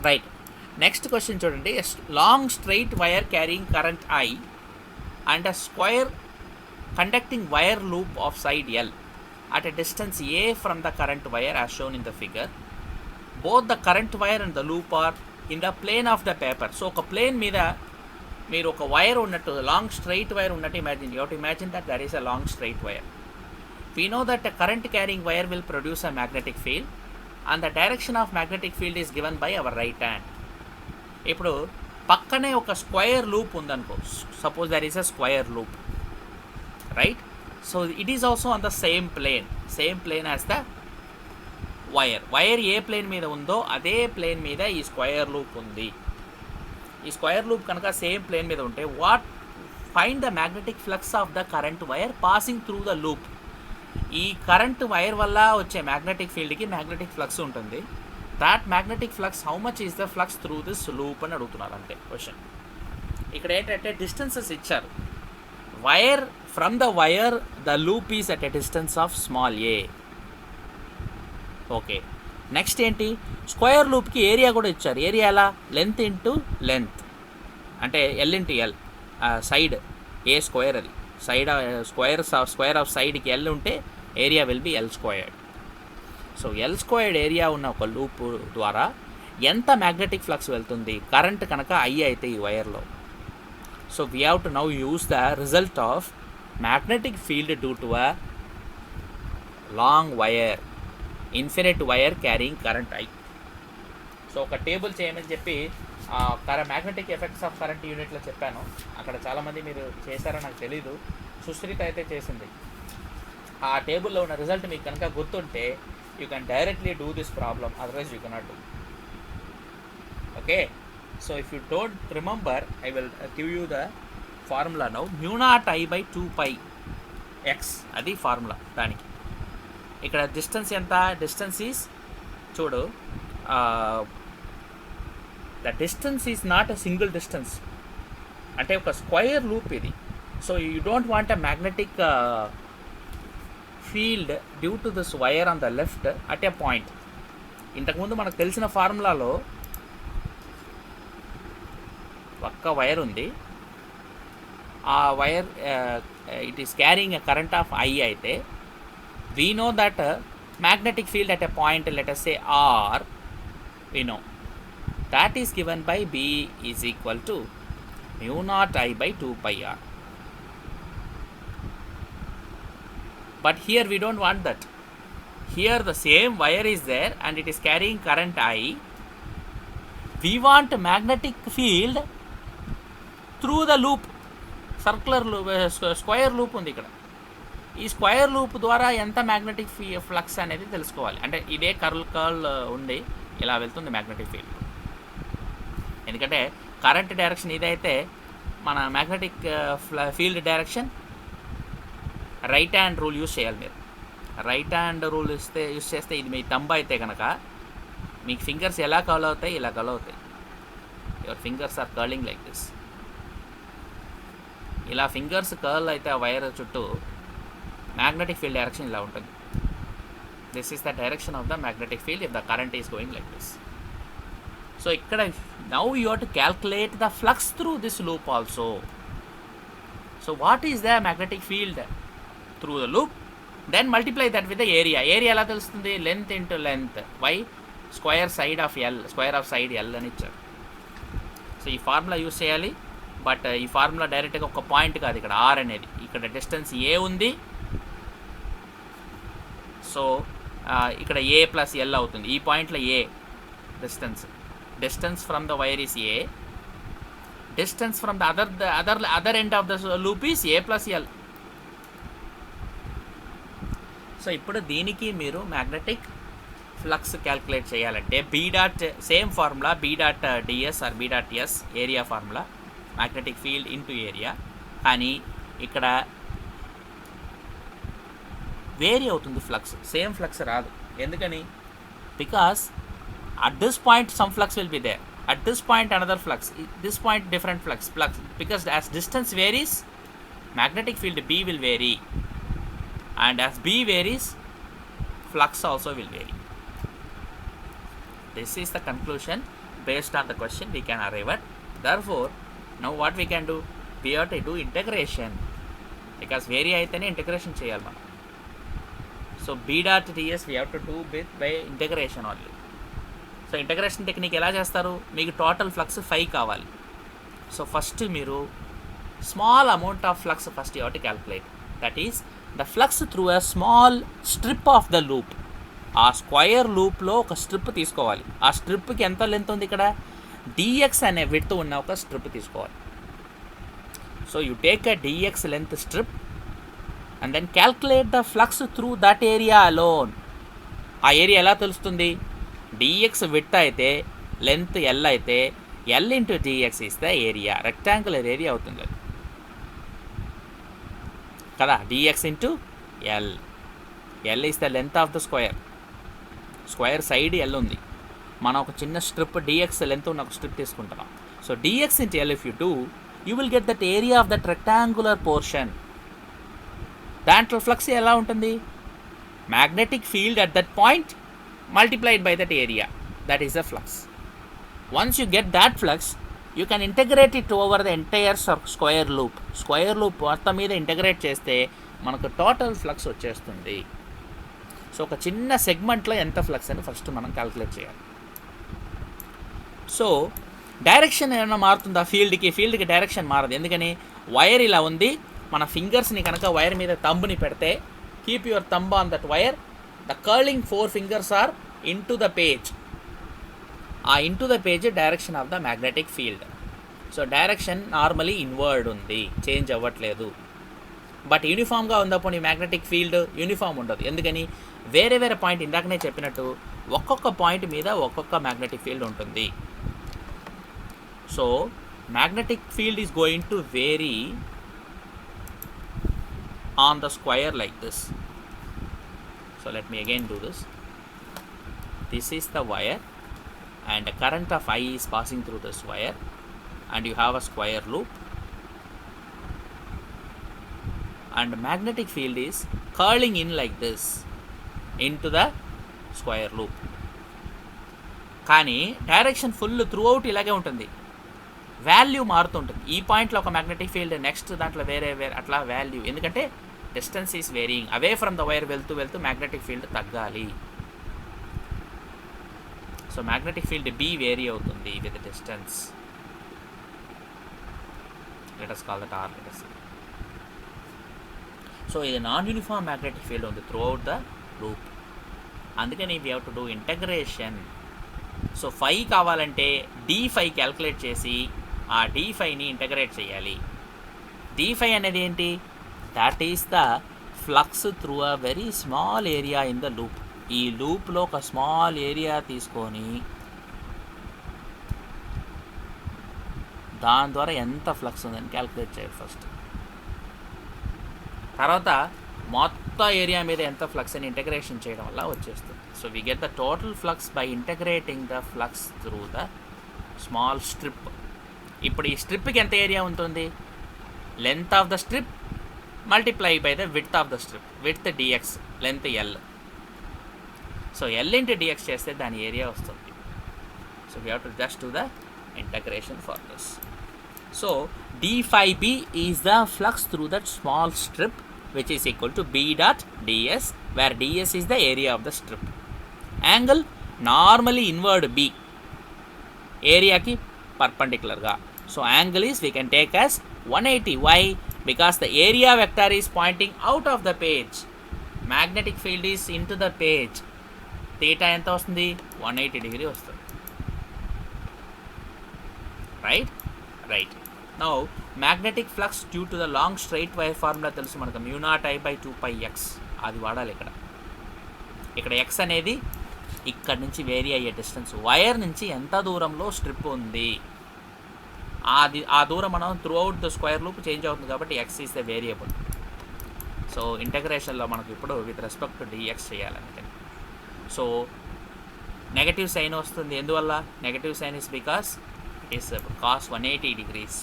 Right, next question చూడండి. Long straight wire carrying current I and a square conducting wire loop of side L at a distance A from the current wire as shown in the figure. Both the current wire and the loop are in the plane of the paper. So ఒక plane మీద మీరు ఒక wire ఉన్నట్టు, long straight wire ఉన్నట్టు imagine. You have to imagine that there is a long straight wire. We know that a current carrying wire will produce a magnetic field and the direction of magnetic field is given by our right hand. ఇప్పుడు పక్కనే ఒక square loop ఉందనుకో, suppose there is a square loop, right? So it is also on the same plane as the wire. Wire ఏ plane మీద ఉందో అదే plane మీద ఈ స్క్వేర్ లూప్ ఉంది. ఈ స్క్వేర్ లూప్ కనుక సేమ్ ప్లేన్ మీద ఉంటే find the magnetic flux of the current wire passing through the loop. ఈ కరెంట్ వైర్ వల్ల వచ్చే మ్యాగ్నెటిక్ ఫీల్డ్కి మ్యాగ్నెటిక్ ఫ్లక్స్ ఉంటుంది. That magnetic flux how much is the flux through this loop అని అడుగుతున్నారు అంతే క్వశ్చన్. ఇక్కడ ఏంటంటే డిస్టెన్సెస్ ఇచ్చారు. Wire from the wire the loop is at a distance of small a. Okay, next ఏంటి? Square లూప్కి area కూడా ఇచ్చారు. ఏరియా ఎలా? లెంత్ ఇంటూ లెంత్, అంటే L into L. Side a square, అది సైడ్ స్క్వేర్ ఆఫ్ సైడ్కి L ఉంటే area will be L². So L² area ఉన్న ఒక లూప్ ద్వారా ఎంత మ్యాగ్నెటిక్ ఫ్లక్స్ వెళ్తుంది? కరెంట్ కనుక I అయితే ఈ వైర్లో. So we have to now use the result of magnetic field due to a long wire, infinite wire carrying current I. So ఒక టేబుల్ చేయమని చెప్పి మ్యాగ్నెటిక్ ఎఫెక్ట్స్ ఆఫ్ కరెంట్ యూనిట్లో చెప్పాను. అక్కడ చాలామంది మీరు చేశారో నాకు తెలీదు, సుశ్రిత అయితే చేసింది. ఆ టేబుల్లో ఉన్న రిజల్ట్ మీకు కనుక గుర్తుంటే you can directly do this problem, otherwise you cannot do. Okay, so if you don't remember I will give you the formula now. mu naught I by 2πx, అది ఫార్ములా దానికి. ఇక్కడ డిస్టెన్స్ ఎంత? Distance is, చూడు, the distance is not a single distance, అంటే ఒక square loop ఇది. So you don't want a magnetic field due to this wire on the left at a point. ఇంతకుముందు మనకు తెలిసిన ఫార్ములాలో ఒక్క వైర్ ఉంది, ఆ wire it is carrying a current of I అయితే, we know that magnetic field at a point, let us say R, we know that is given by B is equal to mu naught I by 2 pi R. But here we don't want that. Here the same wire is there and it is carrying current I. We want magnetic field through the loop, circular loop, square loop ఉంది ఇక్కడ. ఈ square loop ద్వారా ఎంత magnetic flux అనేది తెలుసుకోవాలి. అంటే ఇదే curl ఉండి ఇలా వెళ్తుంది మ్యాగ్నెటిక్ ఫీల్డ్. ఎందుకంటే కరెంట్ డైరెక్షన్ ఇదైతే మన magnetic field direction right hand rule use చేయాలి. మీరు రైట్ హ్యాండ్ రూల్ యూస్ చేస్తే, ఇది మీ తంబ అయితే కనుక మీకు ఫింగర్స్ ఎలా కర్ల్ అవుతాయి, ఇలా కర్ల్ అవుతాయి. Your fingers are curling like this. ఇలా ఫింగర్స్ కర్ల్ అయితే ఆ వైర్ చుట్టూ magnetic field direction ఇలా ఉంటుంది. This is the direction of the magnetic field if the current is going like this. So ఇక్కడ now you have to calculate the flux through this loop also. So what is the magnetic field through the loop? Then multiply that with the area. Area ఎలా తెలుస్తుంది? Length into length by square side of L, square of side L అని ఇచ్చారు. So ఈ formula use చేయాలి. But ఈ formula డైరెక్ట్గా ఒక point కాదు, ఇక్కడ R అనేది. ఇక్కడ డిస్టెన్స్ A ఉంది. సో ఇక్కడ A ప్లస్ L అవుతుంది. ఈ పాయింట్లో A distance from the wire is A, distance from the other end of the loop is A plus L. So ఇప్పుడు దీనికి మీరు మ్యాగ్నెటిక్ ఫ్లక్స్ క్యాల్కులేట్ చేయాలంటే B dot, same formula B dot DS or B dot S, area formula, magnetic field into area. కానీ ఇక్కడ vary అవుతుంది flux, same flux రాదు. ఎందుకని? Because at this point some flux will be there, at this point another flux, this point different flux. Because as distance varies, magnetic field B will vary, and as B varies, flux also will vary. This is the conclusion based on the question we can arrive at. Therefore, now what we can do? We have to do integration, because vary అయితేనే integration చేయాలి మనం. So B dot ds we have to do by integration only. So integration technique ఎలా చేస్తారు? మీకు total flux 5 కావాలి. So first మీరు small amount of flux first you have to calculate. That is the flux through a small strip of the loop. ఆ square లూప్లో ఒక strip తీసుకోవాలి. ఆ స్ట్రిప్కి ఎంత లెంత్ ఉంది? ఇక్కడ dx అనే విడ్త్ ఉన్న ఒక స్ట్రిప్ తీసుకోవాలి. So you take a dx length strip and then calculate the flux through that area alone. ఆ ఏరియా ఎలా తెలుస్తుంది? dx width అయితే, లెంత్ L అయితే, L into dx is the area, rectangular area అవుతుంది అది కదా. dx into L, L is the length of the square, square side L ఉంది. మనం ఒక చిన్న స్ట్రిప్ dx లెంత్ ఉన్న ఒక స్ట్రిప్ తీసుకుంటున్నాం. So dx into L if you do, you will get that area of that rectangular portion. దాంట్లో flux ఎలా ఉంటుంది? Magnetic field at that point multiplied by that area, that is the flux. Once you get that flux, you can integrate it over the entire square loop. Square loop మొత్తం మీద integrate చేస్తే మనకు total flux వచ్చేస్తుంది. So ఒక చిన్న సెగ్మెంట్లో ఎంత flux అని ఫస్ట్ మనం క్యాల్కులేట్ చేయాలి. సో డైరెక్షన్ ఏమైనా మారుతుందా? ఫీల్డ్కి డైరెక్షన్ మారదు. ఎందుకని? వైర్ ఇలా ఉంది. మన ఫింగర్స్ని కనుక వైర్ మీద తంబుని పెడితే, keep your thumb on that wire, the curling 4 fingers are into the page. ఆ into the page direction of the magnetic field. So direction normally inward ఉంది, చేంజ్ అవ్వట్లేదు. బట్ యూనిఫామ్గా ఉందప్పుడు ఈ మ్యాగ్నెటిక్ ఫీల్డ్ యూనిఫామ్ ఉండదు. ఎందుకని? వేరే వేరే పాయింట్, ఇందాకనే చెప్పినట్టు ఒక్కొక్క పాయింట్ మీద ఒక్కొక్క మ్యాగ్నెటిక్ ఫీల్డ్ ఉంటుంది. So magnetic field is going to vary on the square like this. So let me again do this. This is the wire and the current of I is passing through this wire, and you have a square loop, and magnetic field is curling in like this into the square loop. కానీ direction full through out ఇలాగే ఉంటుంది. Value మారుతుంటుంది. ఈ పాయింట్లో ఒక magnetic field, next దాంట్లో వేరే అట్లా వాల్యూ, ఎందుకంటే distance is varying. Away from the wire వెళ్తూ వెళ్తూ మ్యాగ్నెటిక్ ఫీల్డ్ తగ్గాలి. So magnetic field B vary అవుతుంది with distance. Let us call that R. let us see. So ఇది నాన్ యూనిఫామ్ మ్యాగ్నెటిక్ ఫీల్డ్ ఉంది త్రూ అవుట్ ద లూప్. అందుకని we have to do integration. So phi కావాలంటే d5 calculate చేసి ఆ d5ని integrate చేయాలి. d5 అనేది ఏంటి? That is the flux through a very small area in the loop. ఈ లూప్లో ఒక స్మాల్ ఏరియా తీసుకొని దాని ద్వారా ఎంత ఫ్లక్స్ ఉందని క్యాల్కులేట్ చేయాలి ఫస్ట్. తర్వాత మొత్తం ఏరియా మీద ఎంత ఫ్లక్స్ అని ఇంటగ్రేషన్ చేయడం వల్ల వచ్చేస్తుంది. So we get the total flux by integrating the flux through the small strip. ఇప్పుడు ఈ స్ట్రిప్కి ఎంత ఏరియా ఉంటుంది? Length of the strip multiply by the width of the strip. Width dx, length L. So L into dx చేస్తే దాని area వస్తుంది. So we have to just do the integration for this. So d5b is the flux through that small strip, which is equal to b dot ds, where ds is the area of the strip. Angle normally inward b, area ki perpendicular ga. So angle is we can take as 180. Why? Because the area vector is pointing out of the page. Magnetic field is into the page. Theta ఎంత వస్తుంది? 180 degree వస్తుంది. Right. Now magnetic flux due to the long straight wire formula తెలుసు మనకు, μ0I/2πx. అది వాడాలి ఇక్కడ. x అనేది ఇక్కడ నుంచి వేరీ అయ్యే డిస్టెన్స్, వైర్ నుంచి ఎంత దూరంలో స్ట్రిప్ ఉంది ఆ దూరం మనం throughout the square loop change అవుతుంది కాబట్టి x is the variable. So ఇంటగ్రేషన్లో మనకు ఇప్పుడు విత్ రెస్పెక్ట్ టు dx చేయాలంటే, సో నెగటివ్ సైన్ వస్తుంది. ఎందువల్ల negative sign is because it is cos 180 degrees,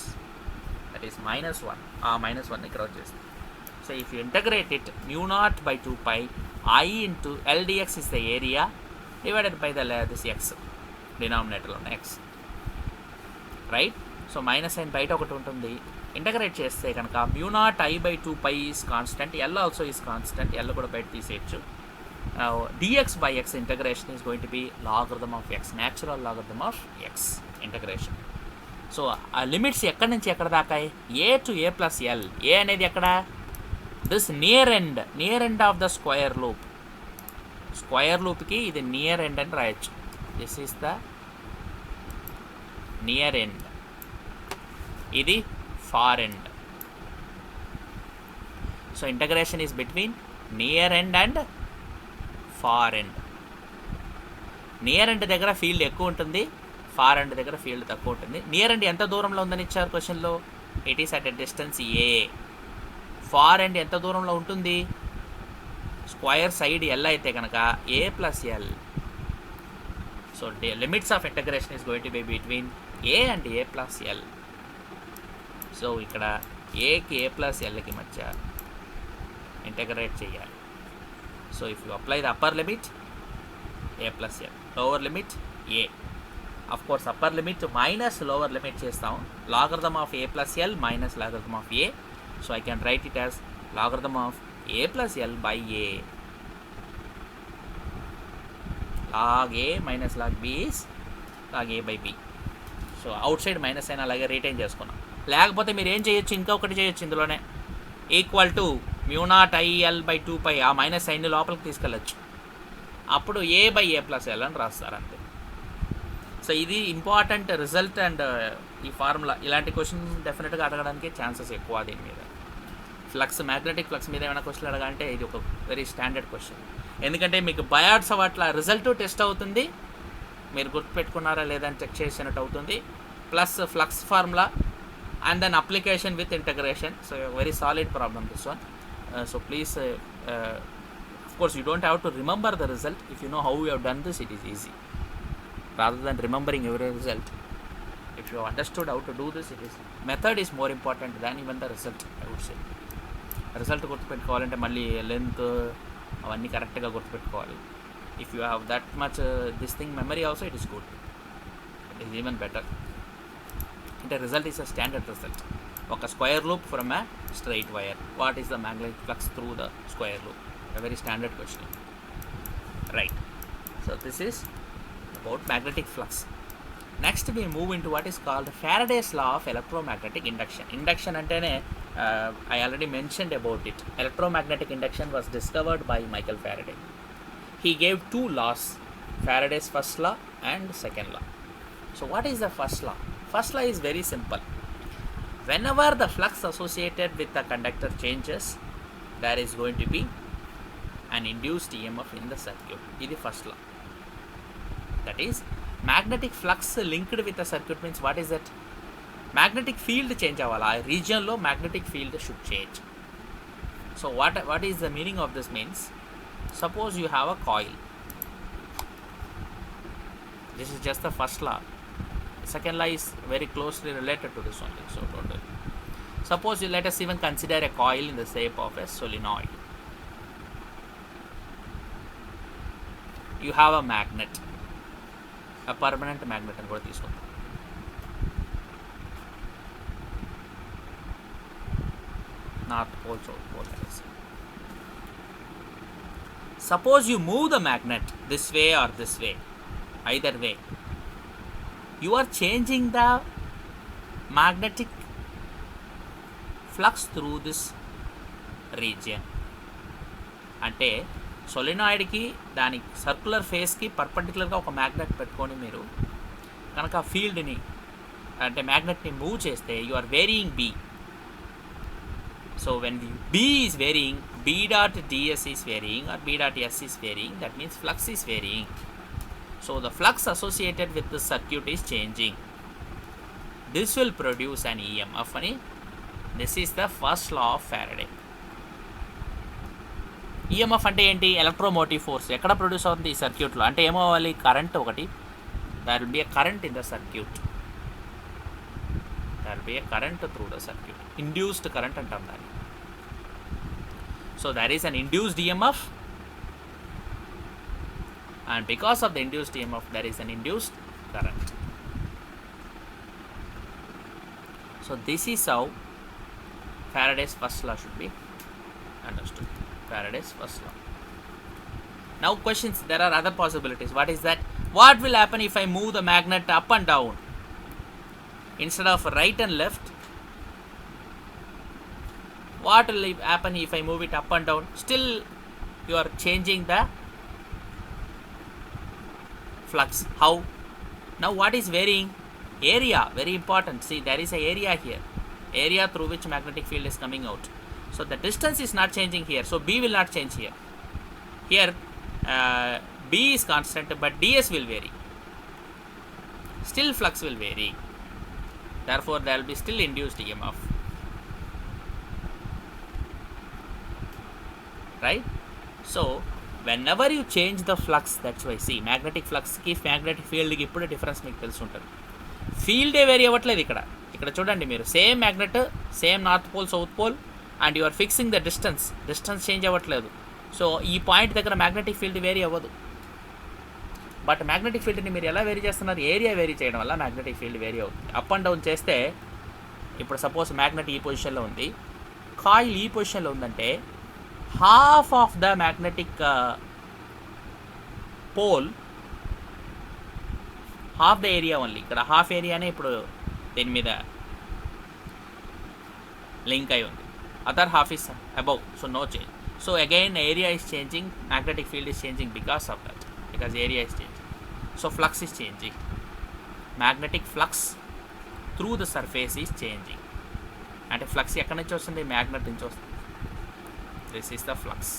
that is -1. ఆ -1 ఇక్కడ వచ్చేస్తుంది. So if you integrate it, μ0/2π I into L dx is the area divided by this x, డినామినేటర్లో ఉన్న x, right. So minus sign బయట ఒకటి ఉంటుంది. Integrate చేస్తే కనుక μ0I/2π is constant, L also is constant, L కూడా బయట తీసేయచ్చు. dx/x integration is going to be logarithm of x, natural logarithm of x integration. So ఆ లిమిట్స్ ఎక్కడి నుంచి ఎక్కడ దాకా? a to a plus l. a అనేది ఎక్కడ? This near end of the square loop. Square లూప్కి ఇది నియర్ ఎండ్ అని రాయొచ్చు. This is the near end, ఇది far end. So integration is between near end and far end. Near end దగ్గర field ఎక్కువ ఉంటుంది, ఫార్ ఎండ్ దగ్గర field తక్కువ ఉంటుంది. నియర్ ఎండ్ ఎంత దూరంలో ఉందని ఇచ్చారు క్వశ్చన్లో? It is at a distance a. Far end ఎంత దూరంలో ఉంటుంది? స్క్వైర్ సైడ్ L అయితే కనుక a plus L. So limits of integration is going to be between a and a plus L. So ఇక్కడ aకి a plus Lకి మధ్య integrate చేయాలి. So if you apply the upper limit a plus L, lower limit a. Of course upper limit minus lower limit చేస్తాం. Logarithm of a plus L minus logarithm of a. So I can write it as logarithm of a plus L by a. log a minus log b is log a by b. So out side minus అయినా అలాగే retain చేసుకున్నాం. లేకపోతే మీరు ఏం చేయొచ్చు, ఇంకొకటి చేయొచ్చు ఇందులోనే, ఈక్వల్ టు μ0IL/2π, ఆ మైనస్ సైన్ని లోపలికి తీసుకెళ్ళచ్చు. అప్పుడు a/a plus L అని రాస్తారు అంతే. సో ఇది ఇంపార్టెంట్ రిజల్ట్. అండ్ ఈ ఫార్ములా, ఇలాంటి క్వశ్చన్ డెఫినెట్గా అడగడానికి ఛాన్సెస్ ఎక్కువ దీని మీద. ఫ్లక్స్, మ్యాగ్నెటిక్ ఫ్లక్స్ మీద ఏమైనా క్వశ్చన్ అడగాలంటే ఇది ఒక వెరీ స్టాండర్డ్ క్వశ్చన్. ఎందుకంటే మీకు బయాడ్స్ అట్లా రిజల్ట్ టెస్ట్ అవుతుంది, మీరు గుర్తుపెట్టుకున్నారా లేదని చెక్ చేసినట్టు అవుతుంది, plus flux formula and then application with integration. So very solid problem this one. So please, of course you don't have to remember the result. If you know how you have done this, it is easy rather than remembering every result. If you have understood how to do this, it is method is more important than even the result, I would say. Result గుర్తుపెట్టుకోవాలంటే మళ్ళీ length అవన్నీ కరెక్ట్గా గుర్తుపెట్టుకోవాలి. If you have that much this thing memory also, it is good, it is even better. అంటే result is a standard result. ఒక square loop from a straight wire. What is the magnetic flux through the square loop? A very standard question. Right. So this is about magnetic flux. Next we move into what is called Faraday's law of electromagnetic induction. Induction antene I already mentioned about it. Electromagnetic induction was discovered by Michael Faraday. He gave two laws, Faraday's first law and second law. So what is the first law? First law is very simple. Whenever the flux associated with the conductor changes, there is going to be an induced EMF in the circuit. This is the first law. That is, magnetic flux linked with the circuit means what is that? Magnetic field change avala. Region lo magnetic field should change. So what is the meaning of this means? Suppose you have a coil. This is just the first law. Second law is very closely related to this only. So don't worry. Suppose you let us even consider a coil in the shape of a solenoid. You have a magnet, a permanent magnet అని కూడా తీసుకుందాం. North pole, south pole. Suppose you move the magnet this way or this way, either way, you are changing the magnetic flux through this region. అంటే సొలినాయిడ్కి దాని circular ఫేస్కి పర్పెండిక్యులర్గా ఒక magnet పెట్టుకొని మీరు కనుక ఫీల్డ్ని అంటే మ్యాగ్నెట్ని మూవ్ చేస్తే you are varying B. So when B is varying, B dot DS is varying or B dot S is varying, that means flux is varying. So the flux associated with the circuit is changing. This will produce an EMF అని. This is the first law of Faraday. EMF అంటే ఏంటి? Electromotive force. ఎక్కడ produce అవుతుంది? ఈ సర్క్యూట్లో. అంటే ఏమో అవ్వాలి? కరెంట్ ఒకటి. There will be a current in the circuit. There will be a current through the circuit. Induced current అంటాం దాన్ని. So there is an induced EMF, and because of the induced EMF there is an induced current. So this is how Faraday's first law should be understood. Faraday's first law. Now questions, there are other possibilities. What is that? What will happen if I move the magnet up and down instead of right and left? What will happen if I move it up and down? Still you are changing the flux. How? Now what is varying? Area, very important. See, there is a area here, area through which magnetic field is coming out. So the distance is not changing here, so B will not change here. Here B is constant, but ds will vary. Still flux will vary. Therefore there will be still induced EMF. Right? So whenever you change the flux, that's why see magnetic flux ki magnetic field ki ippude difference meeku telusuntadi. Field ఏ vary అవ్వట్లేదు ఇక్కడ. ఇక్కడ చూడండి మీరు, same magnet, same north pole south pole, and you are fixing the distance change అవ్వట్లేదు. So ఈ point దగ్గర magnetic field vary అవ్వదు. బట్ మ్యాగ్నెటిక్ ఫీల్డ్ని మీరు ఎలా వేరీ చేస్తున్నారు? ఏరియా వేరీ చేయడం వల్ల మ్యాగ్నెటిక్ ఫీల్డ్ వేరీ అవుతుంది. అప్ అండ్ డౌన్ చేస్తే, ఇప్పుడు సపోజ్ మ్యాగ్నెట్ ఈ పొజిషన్లో ఉంది, కాయిల్ ఈ పొజిషన్లో ఉందంటే half of the magnetic pole, half the area only, ఇక్కడ హాఫ్ ఏరియానే ఇప్పుడు దీని మీద లింక్ అయి ఉంది. Other half is above, so no change. So again area is changing, magnetic field is changing because of that, because area is changing. So flux is changing, magnetic flux through the surface is changing. అంటే flux ఎక్కడి నుంచి వస్తుంది? Magnet నుంచి వస్తుంది. This is the flux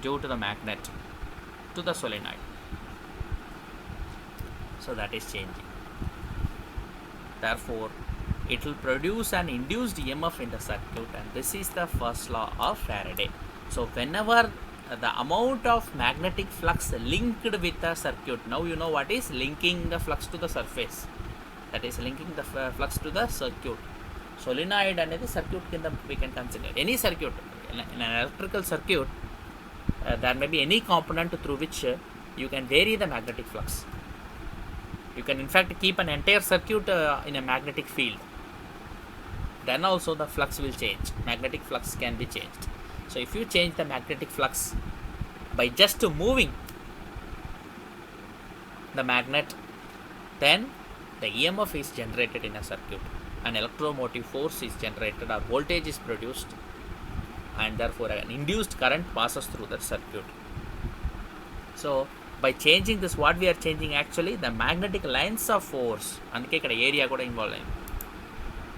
due to the magnet to the solenoid. So that is changing. Therefore it will produce an induced EMF in the circuit, and this is the first law of Faraday. So whenever the amount of magnetic flux linked with the circuit, now you know what is linking the flux to the surface, that is linking the flux to the circuit. Solenoid అనేది circuit కింద we can consider. Any circuit, in an electrical circuit, there may be any component through which you can vary the magnetic flux. You can in fact keep an entire circuit in a magnetic field. Then also the flux will change. Magnetic flux can be changed. So if you change the magnetic flux by just moving the magnet, then the EMF is generated in a circuit. An electromotive force is generated or voltage is produced, and therefore an induced current passes through the circuit. So by changing this, what we are changing actually the magnetic lines of force. అందుకే ఇక్కడ area కూడా involve అయింది.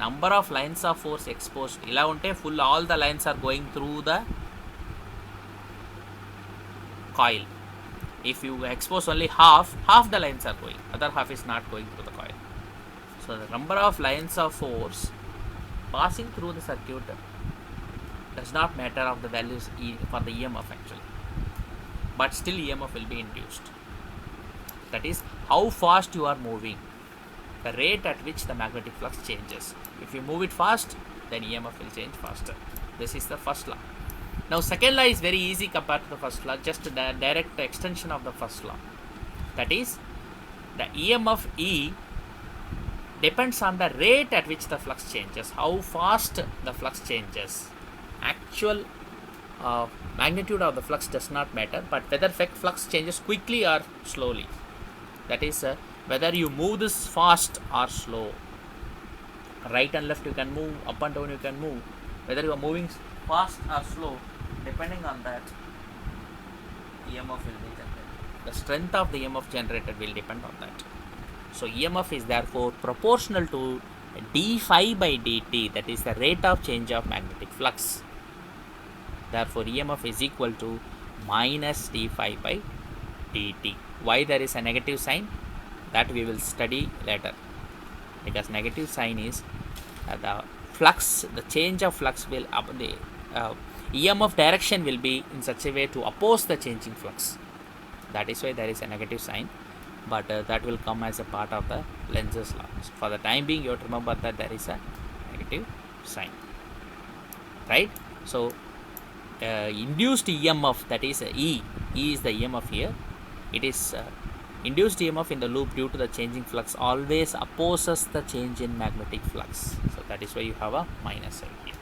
Number of lines of force exposed. ఇలా ఉంటే full all the lines are going through the coil. If you expose only half the lines are going, other half is not going through the coil. So the number of lines of force passing through the circuit does not matter of the values for the EMF actually, but still EMF will be induced. That is how fast you are moving, the rate at which the magnetic flux changes. If you move it fast, then EMF will change faster. This is the first law. Now second law is very easy compared to the first law, just the direct extension of the first law. That is the EMF E depends on the rate at which the flux changes, how fast the flux changes. Actual magnitude of the flux does not matter, but whether flux changes quickly or slowly. That is whether you move this fast or slow. Right and left you can move, up and down you can move. Whether you are moving fast or slow, depending on that, EMF will be generated. The strength of the EMF generated will depend on that. So EMF is therefore proportional to d phi by dt, that is the rate of change of magnetic flux. Therefore EMF is equal to minus d phi by dt. Why there is a negative sign? That we will study later, because negative sign is the flux, the change of flux will the EMF direction will be in such a way to oppose the changing flux. That is why there is a negative sign, but that will come as a part of the Lenz's law. So for the time being, you have to remember that there is a negative sign, right? So induced EMF, that is E is the EMF here. It is induced EMF in the loop due to the changing flux always opposes the change in magnetic flux. So that is why you have a minus sign here.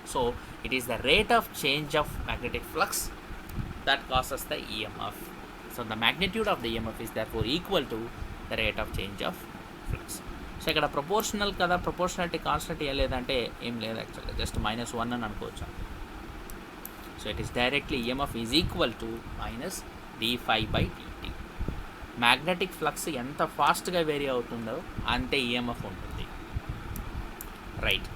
So it is the rate of change of magnetic flux that causes the EMF. So the magnitude of the EMF is therefore equal to the rate of change of flux. So ఇక్కడ proportional కదా, proportionality constant ఏం లేదంటే ఏం లేదు యాక్చువల్గా, just -1 అని అనుకోవచ్చు. So it is directly EMF is equal to minus d∅dt. Magnetic flux ఎంత ఫాస్ట్గా వేరీ అవుతుందో అంతే ఈఎంఎఫ్ ఉంటుంది, రైట్?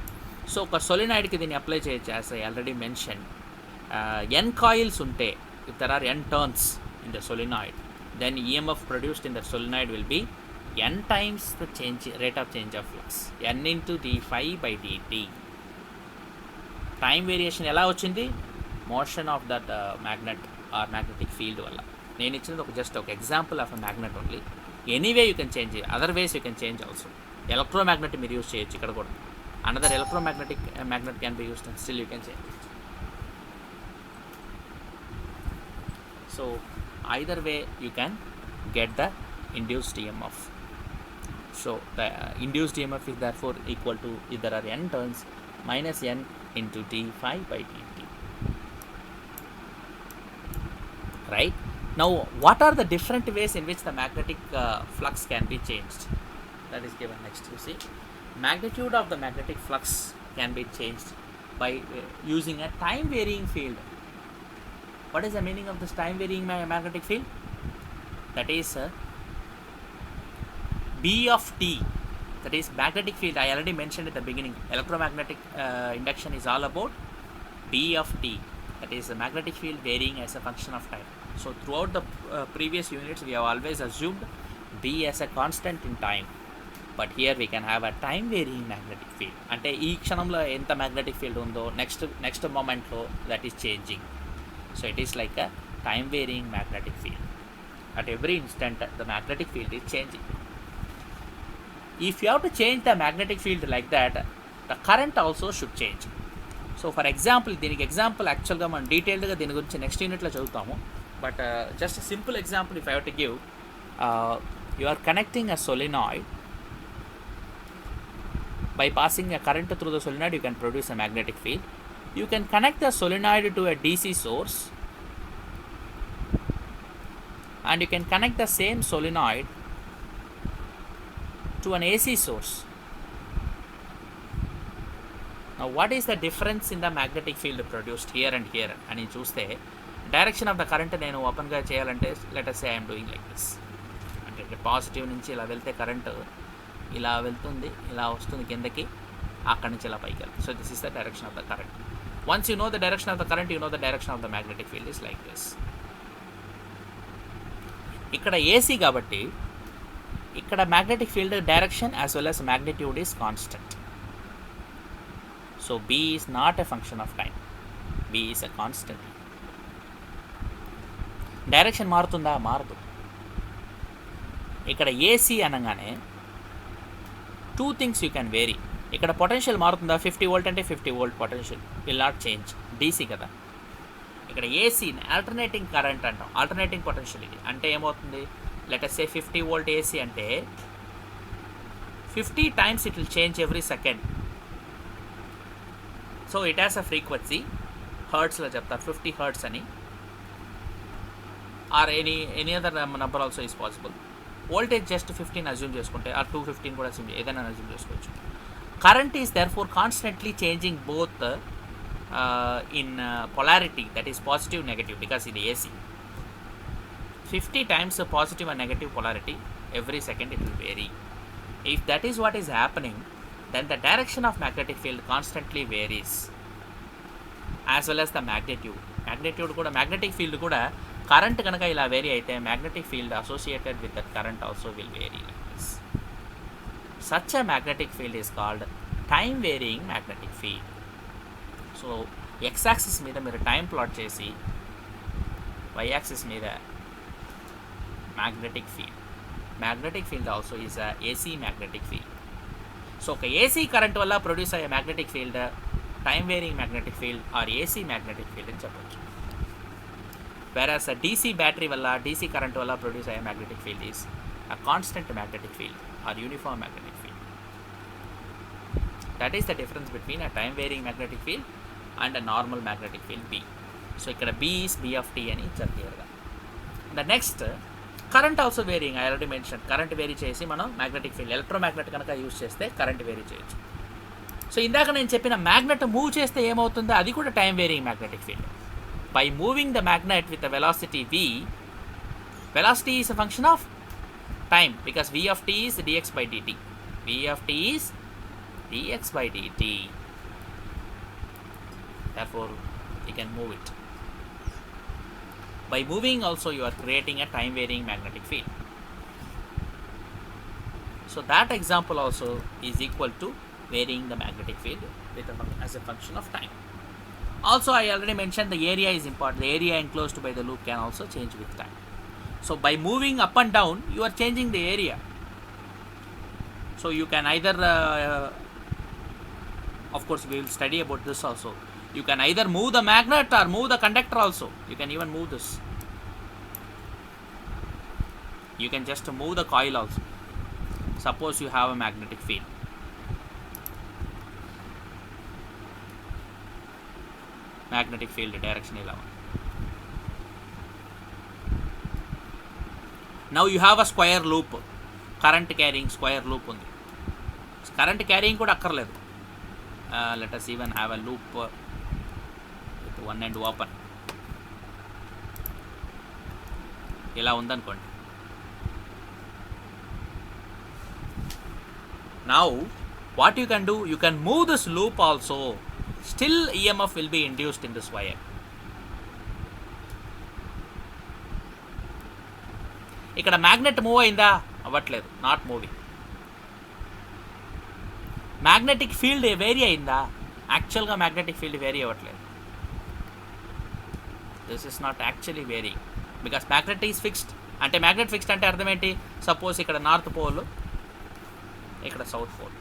సో ఒక సొలినాయిడ్కి దీన్ని అప్లై చేయొచ్చు. As I already mention, n coils ఉంటే, if there are n turns in the solenoid, then EMF produced in the solenoid will be n times the rate of change of flux, n into d∅dt. Time variation ఎలా వచ్చింది? Motion of that magnet or magnetic field వల్ల. నేను ఇచ్చినది just ఒక example of a magnet only. Anyway you can change, other ways you can change also. Electromagnet మీరు use చేయొచ్చు ఇక్కడ కూడా. Another electromagnetic magnet can be used and still you can change it. So either way you can get the induced EMF. So the induced EMF is therefore equal to, if there are n turns, minus n into d∅dt. Right? Now what are the different ways in which the magnetic flux can be changed? That is given next. You see, magnitude of the magnetic flux can be changed by using a time varying field. What is the meaning of this time varying magnetic field? That is B of t, that is magnetic field. I already mentioned at the beginning, electromagnetic induction is all about B of t, that is the magnetic field varying as a function of time. So throughout the previous units we have always assumed B as a constant in time, but here we can have a time varying magnetic field. అంటే ఈ క్షణంలో ఎంత magnetic field ఉందో next మొమెంట్లో that is changing. So it is like a time varying magnetic field. At every instant the magnetic field is changing. If you have to change the magnetic field like that, the current also should change. So for example, దీనికి example యాక్చువల్గా మనం డీటెయిల్డ్గా దీని గురించి next యూనిట్లో చదువుతాము. But just simple example if I have to give, you are connecting a solenoid. By passing a current through the solenoid, you can produce a magnetic field. You can connect the solenoid to a DC source, and you can connect the same solenoid to an AC source. Now, what is the difference in the magnetic field produced here and here? అని చూస్తే direction of the current నేను ఓపెన్గా చేయాలంటే let us say I'm doing like this. అంటే positive నుంచి ఇలా వెళ్తే current ఇలా వెళ్తుంది, ఇలా వస్తుంది కిందకి, అక్కడి నుంచి ఇలా పైకి వెళ్తుంది. So this is the direction of the current. Once you know the direction of the current, you know the direction of the magnetic field is like this. ఇక్కడ ఏసీ కాబట్టి ఇక్కడ magnetic field direction as well as magnitude is constant. So B is not a function of time. B is a constant. డైరెక్షన్ మారుతుందా? మారదు. ఇక్కడ AC అనగానే two things you can vary. ఇక్కడ potential మారుతుందా? 50 వోల్ట్ అంటే 50 volt potential will not change. DC కదా. ఇక్కడ ఏసీని ఆల్టర్నేటింగ్ కరెంట్ అంటాం, ఆల్టర్నేటింగ్ పొటెన్షియల్. ఇది అంటే ఏమవుతుంది? లెట్ us say 50 వోల్ట్ ఏసీ అంటే 50 times it will change every second. So it has a frequency, హర్ట్స్లో చెప్తారు 50 hertz అని, or any other number also is possible. Voltage just 15 assume చేసుకుంటే, ఆర్ 215 కూడా అజ్యూమ్, ఏదైనా అజ్యూమ్ చేసుకోవచ్చు. Current is there four constantly changing both in polarity, that is positive negative, because ఇది AC. 50 times positive and negative polarity every second it will vary. If that is what is happening, then the direction of magnetic field constantly varies, as well as the magnitude. Magnitude kuda, magnetic field kuda current kanaka ila vary aithe magnetic field associated with that current also will vary like this. Such a magnetic field is called time varying magnetic field. So x axis మీద మీరు time plot చేసి y axis మీద magnetic field. Magnetic field also is a AC magnetic field. సో ఒక AC current వల్ల produce అయ్యే magnetic field time varying magnetic field or AC magnetic field అని చెప్పచ్చు. వేరస్ డీసీ బ్యాటరీ వల్ల, డీసీ కరెంట్ వల్ల ప్రొడ్యూస్ అయ్యే magnetic field is a constant magnetic field or uniform magnetic field. That is the difference between a time varying magnetic field and a normal magnetic field B. So ఇక్కడ B is B of T అని ఇచ్చారు క్లియర్గా. The next current also varying. I already mention, current vary చేసి మనం magnetic field, electromagnet కనుక use చేస్తే current vary చేయొచ్చు. So ఇందాక నేను చెప్పిన మ్యాగ్నెట్ మూవ్ చేస్తే ఏమవుతుందో అది కూడా time varying magnetic field. By moving the magnet with the velocity v, velocity is a function of time because v of t is dx by dt. v of t is dx by dt. Therefore you can move it. By moving also you are creating a time varying magnetic field. So that example also is equal to varying the magnetic field with as a function of time. Also I already mentioned the area is important. The area enclosed by the loop can also change with time. So by moving up and down you are changing the area. So you can either of course we will study about this also. You can either move the magnet or move the conductor also. You can even move this. You can just move the coil also. Suppose you have a magnetic field. Magnetic field direction 11. Now you have a square loop. Current carrying square loop undi. Current carrying kuda akkarledu. Let us even have a loop with one end open. ఇలా ఉందనుకోండి. Now what you can do, you can move this loop also. Still EMF will be induced in this wire. ఇక్కడ magnet move అయిందా? అవ్వట్లేదు, not moving. Magnetic field vary అయిందా? యాక్చువల్గా magnetic field vary అవ్వట్లేదు. This is not actually vary because magnet is fixed. అంటే magnet fixed అంటే అర్థం ఏంటి? సపోజ్ ఇక్కడ నార్త్ పోల్, ఇక్కడ south pole.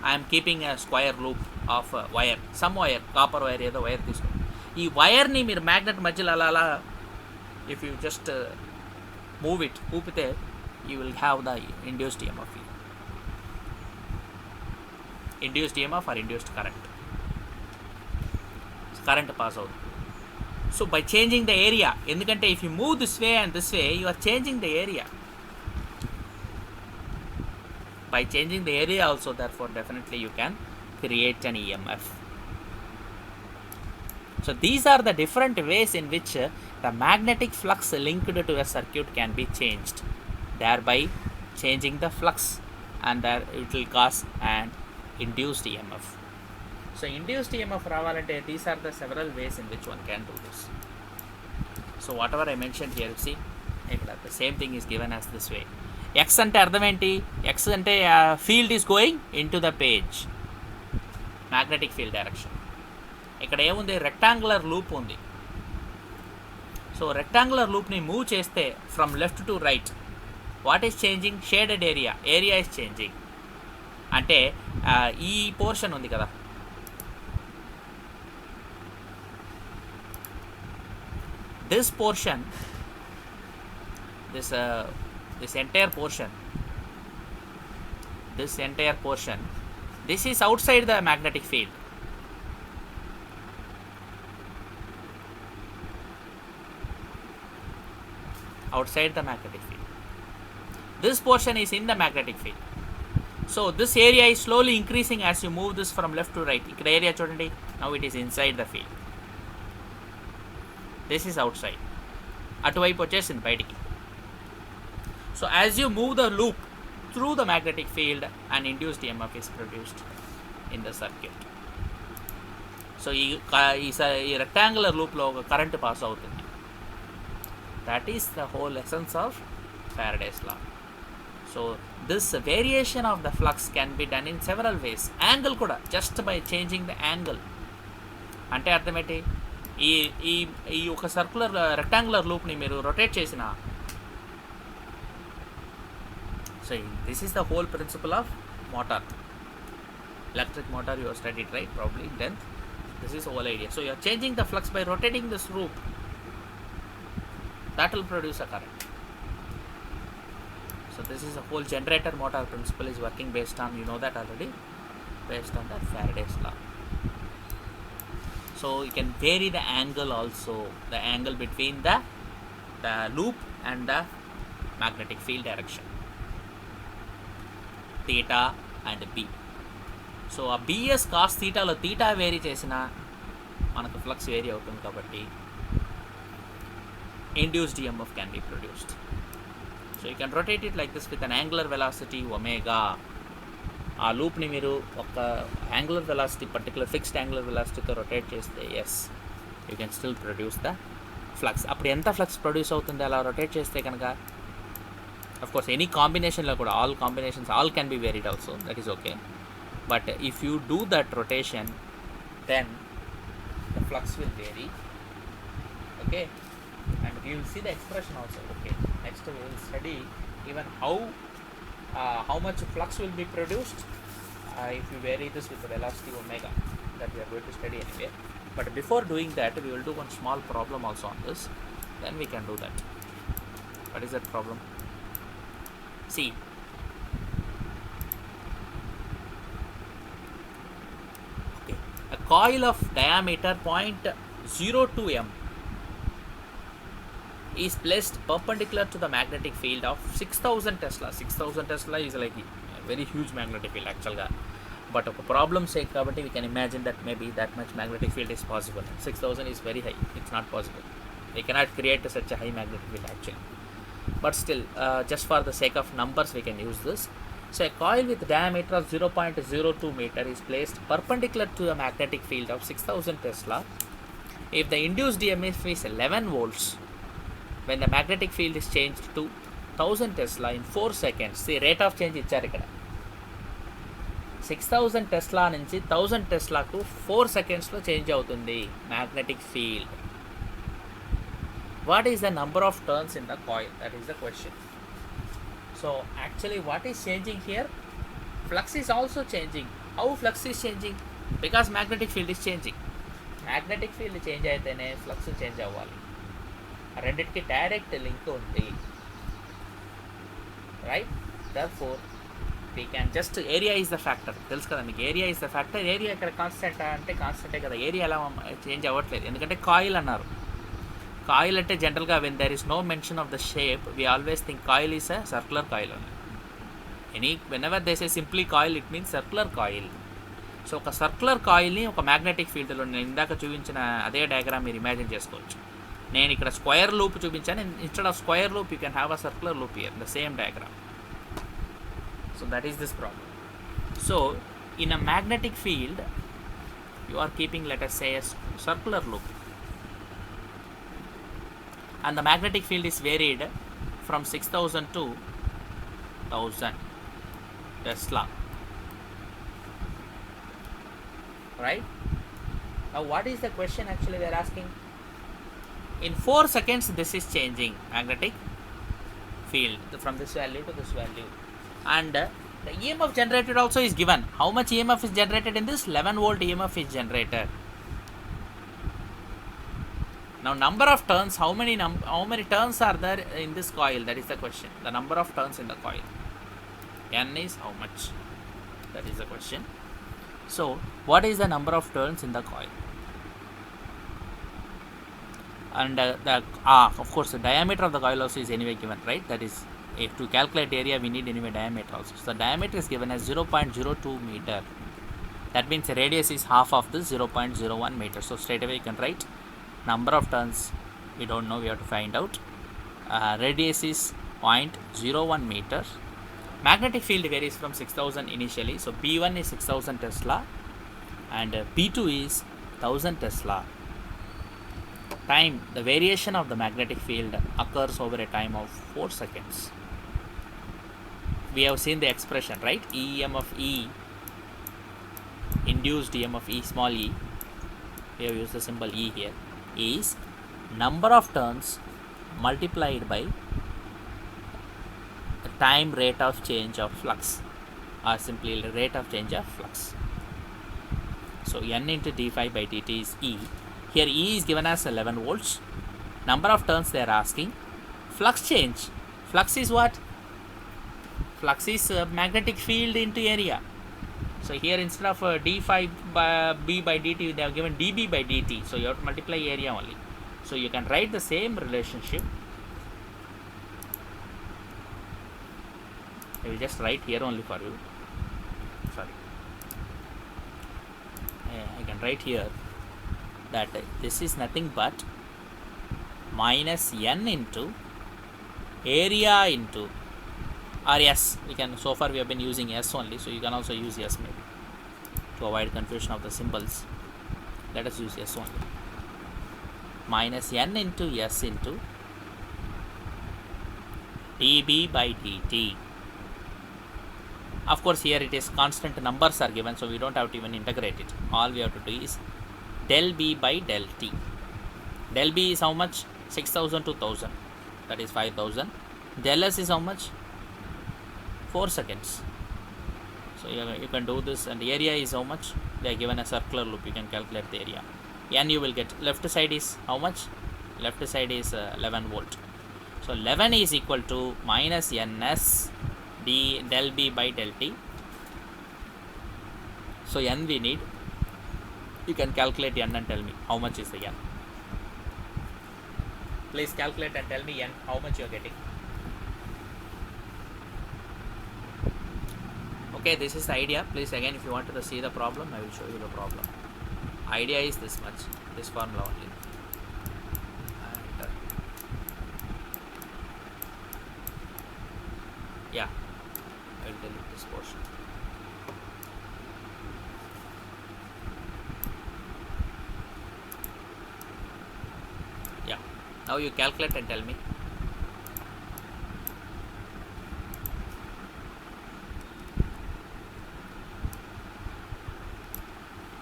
I'm keeping a square loop of wire, some wire, copper wire ఏదో వైర్ తీసుకోండి. ఈ వైర్ని మీరు మ్యాగ్నెట్ మధ్యలో అలా if you just move it, ఊపితే you will have the induced EMF here. Induced EMF or induced current. Current pass out. So by changing the area, ఎందుకంటే if you move this way and this way, you are changing the area. By changing the area also, therefore definitely you can create an EMF. So these are the different ways in which the magnetic flux linked to a circuit can be changed, thereby changing the flux, and that it will cause an induced EMF. So induced EMF రావాలంటే these are the several ways in which one can do this. So whatever I mentioned here, see, the same thing is given as this way. X అంటే అర్థం ఏంటి? X అంటే field is going in to the page, magnetic field direction. ఇక్కడ ఏముంది? Rectangular loop ఉంది. So rectangular లూప్ని move చేస్తే from left to right, what is changing? Shaded area. Area is changing. అంటే ఈ పోర్షన్ ఉంది కదా, this portion, this entire portion, this is outside the magnetic field. Outside the magnetic field. This portion is in the magnetic field. So this area is slowly increasing as you move this from left to right. Ikkada area chudandi, now it is inside the field. This is outside. అటువైపు వచ్చేసింది బయటికి. So as you move the loop through the magnetic field and induced EMF is produced in the circuit. So ఈ rectangular లూప్లో ఒక current pass అవుతుంది. That is the whole essence of Faraday's law. So this variation of the flux can be done in several ways. Angle కూడా just by changing the angle. అంటే అర్థం ఏంటి? ఈ ఒక సర్కులర్ రెక్టాంగులర్ లూప్ని మీరు రొటేట్ చేసిన, so this is the whole principle of motor, electric motor. You studied right probably in 10th. This is whole idea. So you are changing the flux by rotating this loop. that will produce a current. So this is a whole generator motor principle is working based on, you know that already, based on that Faraday's law. So you can vary the angle also, the angle between the loop and the magnetic field direction, theta and B. So a BS cos theta lo theta vary chesina manaku flux vary avutundi kabatti induced EMF can be produced. So you can rotate it like this with an angular velocity omega. ఆ లూప్ని మీరు ఒక angular velocity, particular fixed angular వెలాసిటీతో rotate చేస్తే yes you can still produce the flux. అప్పుడు ఎంత flux produce అవుతుంది అలా రొటేట్ చేస్తే కనుక? అఫ్కోర్స్ ఎనీ కాంబినేషన్లో కూడా all combinations all can be varied also, that is okay. But if you do that rotation then the flux will vary. Okay, and we will see the expression also. Okay, next we will study even how much flux will be produced if you vary this with the velocity omega, that we are going to study anyway. But before doing that, we will do one small problem also on this, then we can do that. What is that problem? See, okay, a coil of diameter 0.02 m is placed perpendicular to the magnetic field of 6000 Tesla. 6000 Tesla is like a very huge magnetic field actually, but of problem sake kabatti we can imagine that maybe that much magnetic field is possible. 6000 is very high, it's not possible. We cannot create such a high magnetic field actually, but still just for the sake of numbers we can use this. So a coil with diameter of 0.02 meter is placed perpendicular to the magnetic field of 6000 Tesla. If the induced EMF is 11 volts, when the magnetic field is changed to 1000 Tesla in 4 seconds, the rate of change ఇచ్చారు ఇక్కడ. 6000 Tesla నుంచి 1000 Teslaకు 4 secondsలో change అవుతుంది magnetic field. What is the number of turns in the coil? That is the question. So actually what is changing here? Flux is also changing. How flux is changing? Because magnetic field is changing. Magnetic field change అయితేనే flux change అవ్వాలి. రెండింటికి direct link ఉంది. right? Therefore we can just area is the factor. తెలుసు కదా మీకు, area is the factor. Area ఇక్కడ constant అంటే కాన్స్టెంటే కదా, ఏరియా ఎలా చేంజ్ అవ్వట్లేదు ఎందుకంటే కాయిల్ అన్నారు. కాయిల్ అంటే జనరల్గా when there is no mention of the shape we always think coil is a circular coil అని. whenever they say simply coil, it means circular coil. So ఒక సర్క్యులర్ కాయిల్ని ఒక magnetic ఫీల్డ్లో నేను ఇందాక చూపించిన అదే డయాగ్రామ్ మీరు ఇమాజిన్ చేసుకోవచ్చు. నేను ఇక్కడ స్క్వేర్ లూప్ చూపించాను, instead of square loop you can have a circular loop here, the same diagram. So that is this problem. So in a magnetic field you are keeping, let us say, a circular loop, and the magnetic field is varied from 6000 to 1000 Tesla, right? Now what is the question actually they are asking? In 4 seconds this is changing magnetic field from this value to this value, and the EMF generated also is given. How much EMF is generated in this? 11 volt EMF is generated. Now number of turns, how many turns are there in this coil? That is the question. The number of turns in the coil. N is how much? That is the question. So what is the number of turns in the coil? And of course the diameter of the coil also is anyway given, right? That is, if to calculate area we need anyway diameter also. So the diameter is given as 0.02 meter. That means the radius is half of this 0.01 meter. So straight away you can write number of turns we don't know, we have to find out. Radius is 0.01 meter. Magnetic field varies from 6000 initially. So B1 is 6000 Tesla and B2 is 1000 Tesla. Time, the variation of the magnetic field occurs over a time of 4 seconds. We have seen the expression, right? EMF E, induced EMF E, small e, we have used the symbol E here, is number of turns multiplied by the time rate of change of flux, or simply rate of change of flux. So N into d phi by dt is E. Here E is given as 11 volts. Number of turns they are asking. Flux change. Flux is what? Flux is magnetic field into area. So here instead of d phi by b by dt, they have given dB by dt. So you have to multiply area only. So you can write the same relationship. I will just write here only for you. Sorry. I can write here that this is nothing but minus n into area into, or s, we can, so far we have been using s only, so you can also use s maybe to avoid confusion of the symbols. Let us use s only. Minus n into s into dB by dt. Of course here it is constant numbers are given, so we don't have to even integrate it. All we have to do is del B by del T. Del B is how much? 6000 to 1000, that is 5000. Del S is how much? 4 seconds. So you can do this, and the area is how much? They are given a circular loop, you can calculate the area. N you will get, left side is how much? Left side is 11 volt. So 11 is equal to minus ns d del B by del T. So N we need. You can calculate N and tell me how much is the N. Please calculate and tell me N, how much you are getting. Okay, this is the idea. Please again, if you want to see the problem, I will show you the problem. Idea is this much, this formula only. And yeah, I will delete this portion. Yeah, now you calculate and tell me.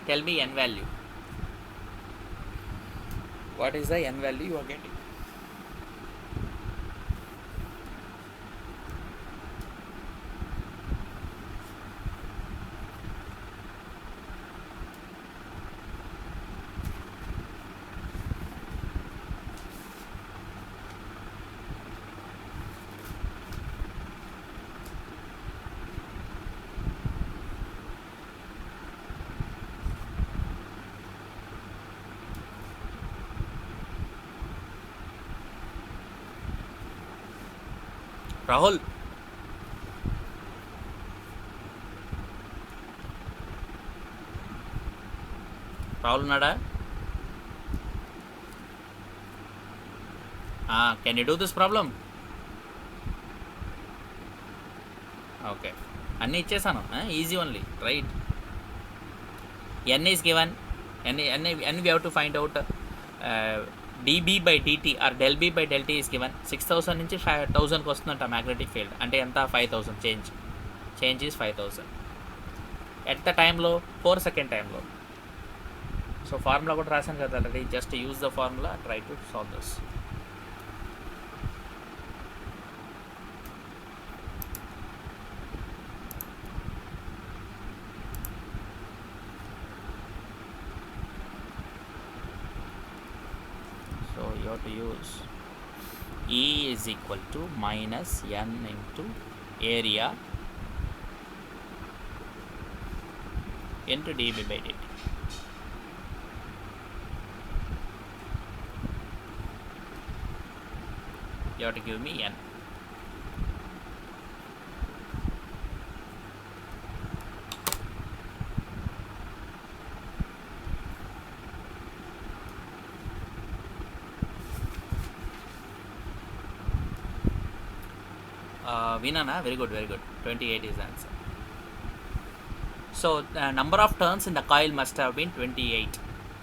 Tell me N value. What is the N value you are getting? Rahul, Rahul Nada, can you do this problem? Okay. అన్నీ ఇచ్చేసాను, easy only, right. n is given, n we have to find out dB by dt or del b by del t is given. 6000 నుంచి 5000కి వస్తుందంట magnetic field, అంటే ఎంత 5000 change is 5000 at the టైంలో 4 second టైంలో. So formula కూడా రాశాను కదా already, just use the formula, try to solve this. So you have to use E is equal to minus n into area into dB by dt. You have to give me n. Vinana, very good, 28 is the answer. So number of turns in the coil must have been 28,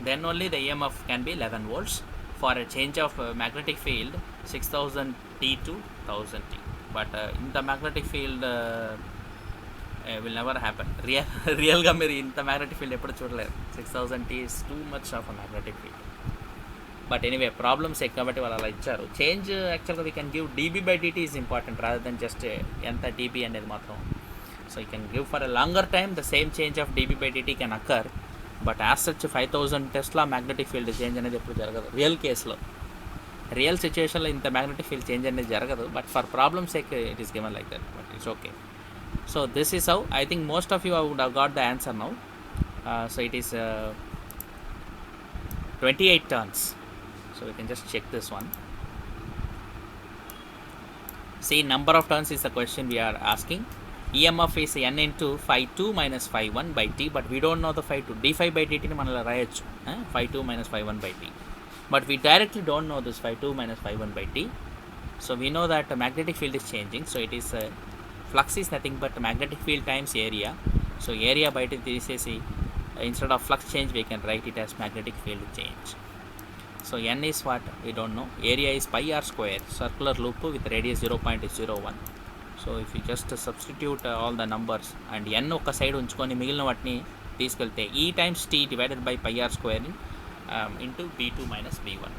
then only the EMF can be 11 volts for a change of magnetic field 6000 T to 1000 T. But in the magnetic field will never happen. Real గా మీరు ఇంత magnetic field ఎప్పుడు చూడలేరు. 6000 T is too much of a magnetic field. But anyway problems కాబట్టి వాళ్ళు అలా ఇచ్చారు. Change యాక్చువల్గా we can give dB by dt is important rather than just ఎంత డీబీ అనేది మాత్రం. So you can give for a longer time the same change of dB by dt can occur, but as such 5000 tesla magnetic field change అనేది ఎప్పుడు జరగదు real కేసులో. Real సిచ్యువేషన్లో ఇంత magnetic field change అనేది జరగదు, but for problems sake it is given like that, but it's okay. So this is how I think most of you would have got the answer now. So it is 28 turns. So we can just check this one. See, number of turns is the question we are asking. EMF is n into phi2 minus phi1 by t, but we don't know the phi2. d5 by dt ni manala rayachu, phi2 minus phi1 by t, but we directly don't know this phi2 minus phi1 by t. So we know that the magnetic field is changing, so it is flux is nothing but magnetic field times area. So area by t, this is instead of flux change we can write it as magnetic field change. So n is what we don't know. Area is pi r square, circular loop with radius 0.01. So if you just substitute all the numbers and n ఒక side ఉంచుకొని మిగిలిన వాటిని తీసుకెళ్తే E times t divided by pi r square into b2 minus b1.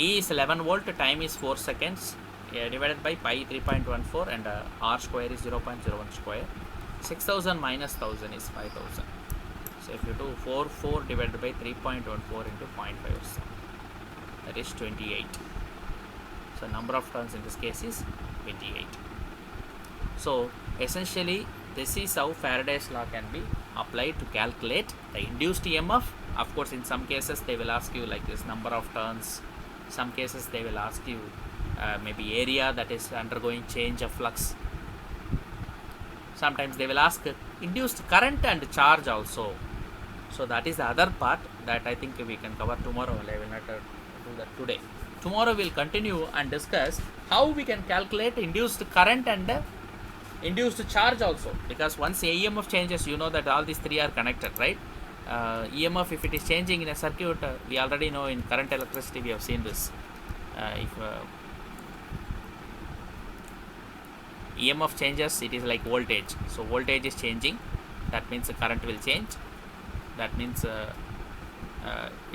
E is 11 volt, time is 4 seconds, divided by pi 3.14 and r square is 0.01 square. 6000 minus 1000 is 5000. So if you do 4 divided by 3.14 into 0.57, that is 28. So number of turns in this case is 28. So essentially this is how Faraday's law can be applied to calculate the induced EMF. Of course in some cases they will ask you like this, number of turns. Some cases they will ask you maybe area that is undergoing change of flux. Sometimes they will ask induced current and charge also. So that is the other part that I think we can cover tomorrow. I will not do that today. Tomorrow we will continue and discuss how we can calculate induced current and induced charge also, because once EMF changes, you know that all these three are connected, right? EMF, if it is changing in a circuit, we already know in current electricity we have seen this. If EMF changes, it is like voltage. So voltage is changing, that means the current will change. That means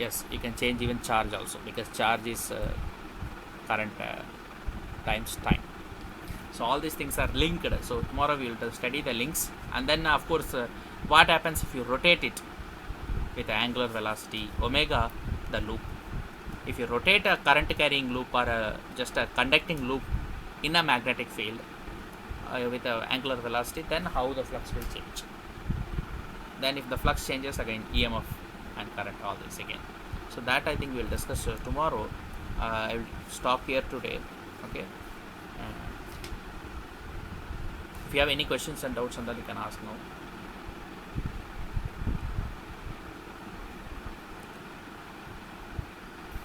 yes, you can change even charge also, because charge is current times time. So all these things are linked. So tomorrow we will study the links, and then of course what happens if you rotate it with angular velocity omega, the loop. If you rotate a current carrying loop or just a conducting loop in a magnetic field with a angular velocity, then how the flux will change. Then if the flux changes, again EMF and current, all this again. So that I think we will discuss tomorrow. I will stop here today. Okay. If you have any questions and doubts on that, you can ask now.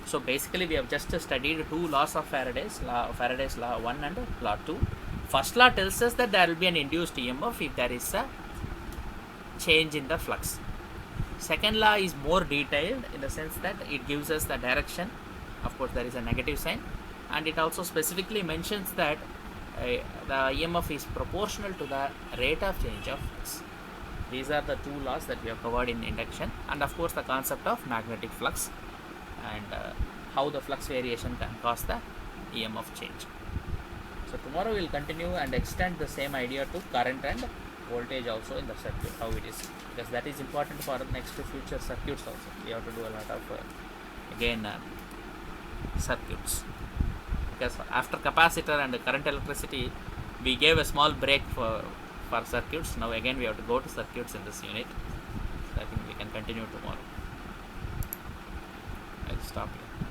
So basically we have just studied two laws of Faraday's law 1 and law 2. First law tells us that there will be an induced EMF if there is a change in the flux. Second law is more detailed in the sense that it gives us the direction. Of course there is a negative sign, and it also specifically mentions that the EMF is proportional to the rate of change of flux. These are the two laws that we have covered in induction, and of course the concept of magnetic flux and how the flux variation can cause the EMF change. So tomorrow we will continue and extend the same idea to current and voltage also in the circuit, how it is, because that is important for next future circuits also. We have to do a lot of circuits, because after capacitor and current electricity we gave a small break for circuits. Now again we have to go to circuits in this unit. So I think we can continue tomorrow. I'll stop here.